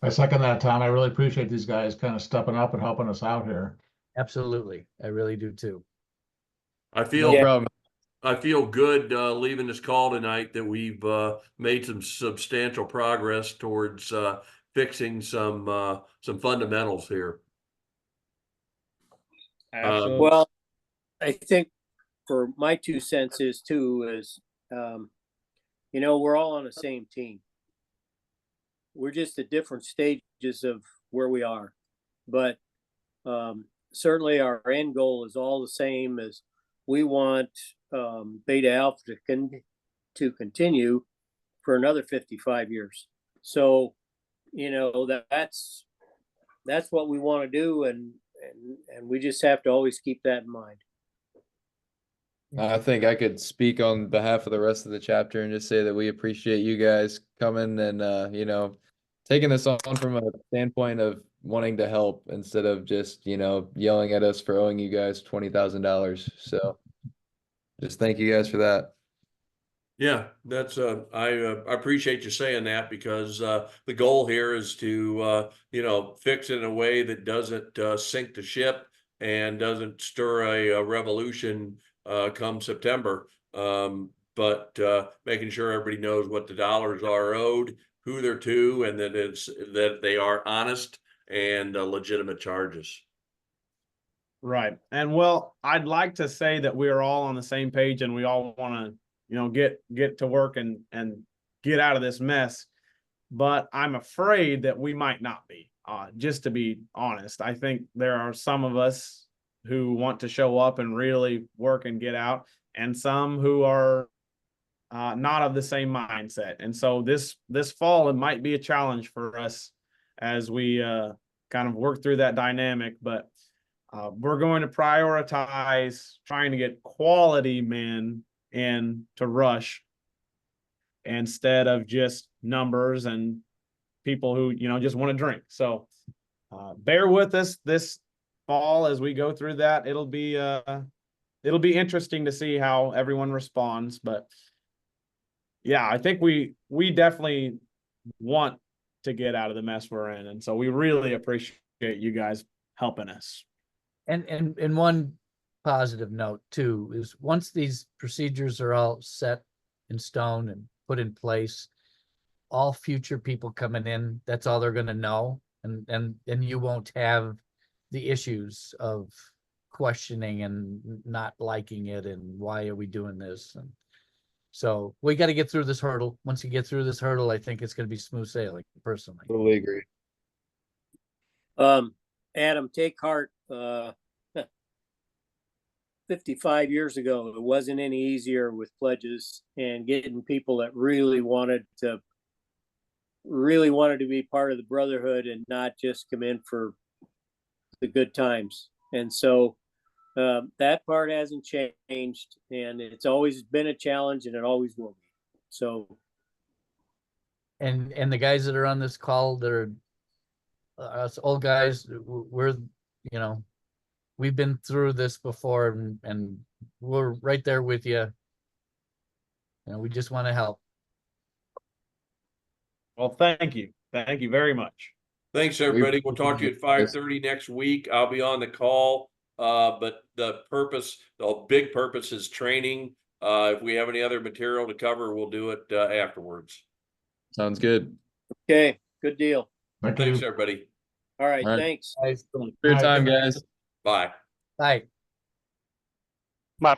I second that, Tom. I really appreciate these guys kind of stepping up and helping us out here. Absolutely. I really do too. I feel No problem. I feel good leaving this call tonight that we've made some substantial progress towards fixing some fundamentals here. Absolutely. Well, I think for my 2 cents is too, is, you know, we're all on the same team. We're just at different stages of where we are, but, certainly our end goal is all the same, as we want, Beta Alpha to continue for another 55 years. So, you know, that's what we want to do, and we just have to always keep that in mind. I think I could speak on behalf of the rest of the chapter and just say that we appreciate you guys coming and you know, taking this on from a standpoint of wanting to help instead of just, you know, yelling at us for owing you guys $20,000. So just thank you guys for that. Yeah, that's I appreciate you saying that, because the goal here is to you know, fix it in a way that doesn't sink the ship and doesn't stir a revolution come September. But making sure everybody knows what the dollars are owed, who they're to, and that they are honest and legitimate charges. Right. And well, I'd like to say that we're all on the same page and we all want to, you know, get to work and get out of this mess. But I'm afraid that we might not be. Just to be honest, I think there are some of us who want to show up and really work and get out, and some who are not of the same mindset. And so this fall, it might be a challenge for us as we kind of work through that dynamic. But we're going to prioritize trying to get quality men in to rush instead of just numbers and people who, you know, just want to drink. So bear with us this fall as we go through that. It'll be interesting to see how everyone responds. But yeah, I think we definitely want to get out of the mess we're in, and so we really appreciate you guys helping us. And one positive note too is, once these procedures are all set in stone and put in place, all future people coming in, that's all they're going to know, and you won't have the issues of questioning and not liking it and why are we doing this. And so we got to get through this hurdle. Once you get through this hurdle, I think it's going to be smooth sailing, personally. Totally agree. Adam, take heart. 55 years ago, it wasn't any easier with pledges and getting people that really wanted to be part of the brotherhood and not just come in for the good times. And so that part hasn't changed, and it's always been a challenge, and it always will be. So, and the guys that are on this call, that are us old guys, we're, you know, we've been through this before, and we're right there with you. You know, we just want to help. Well, thank you very much. Thanks, everybody. We'll talk to you at 5:30 next week. I'll be on the call. But the big purpose is training. If we have any other material to cover, we'll do it afterwards. Sounds good. okay, good deal. Thank Thanks, you. everybody. All right, All right. thanks. For your time, guys. Bye. Bye. Bye.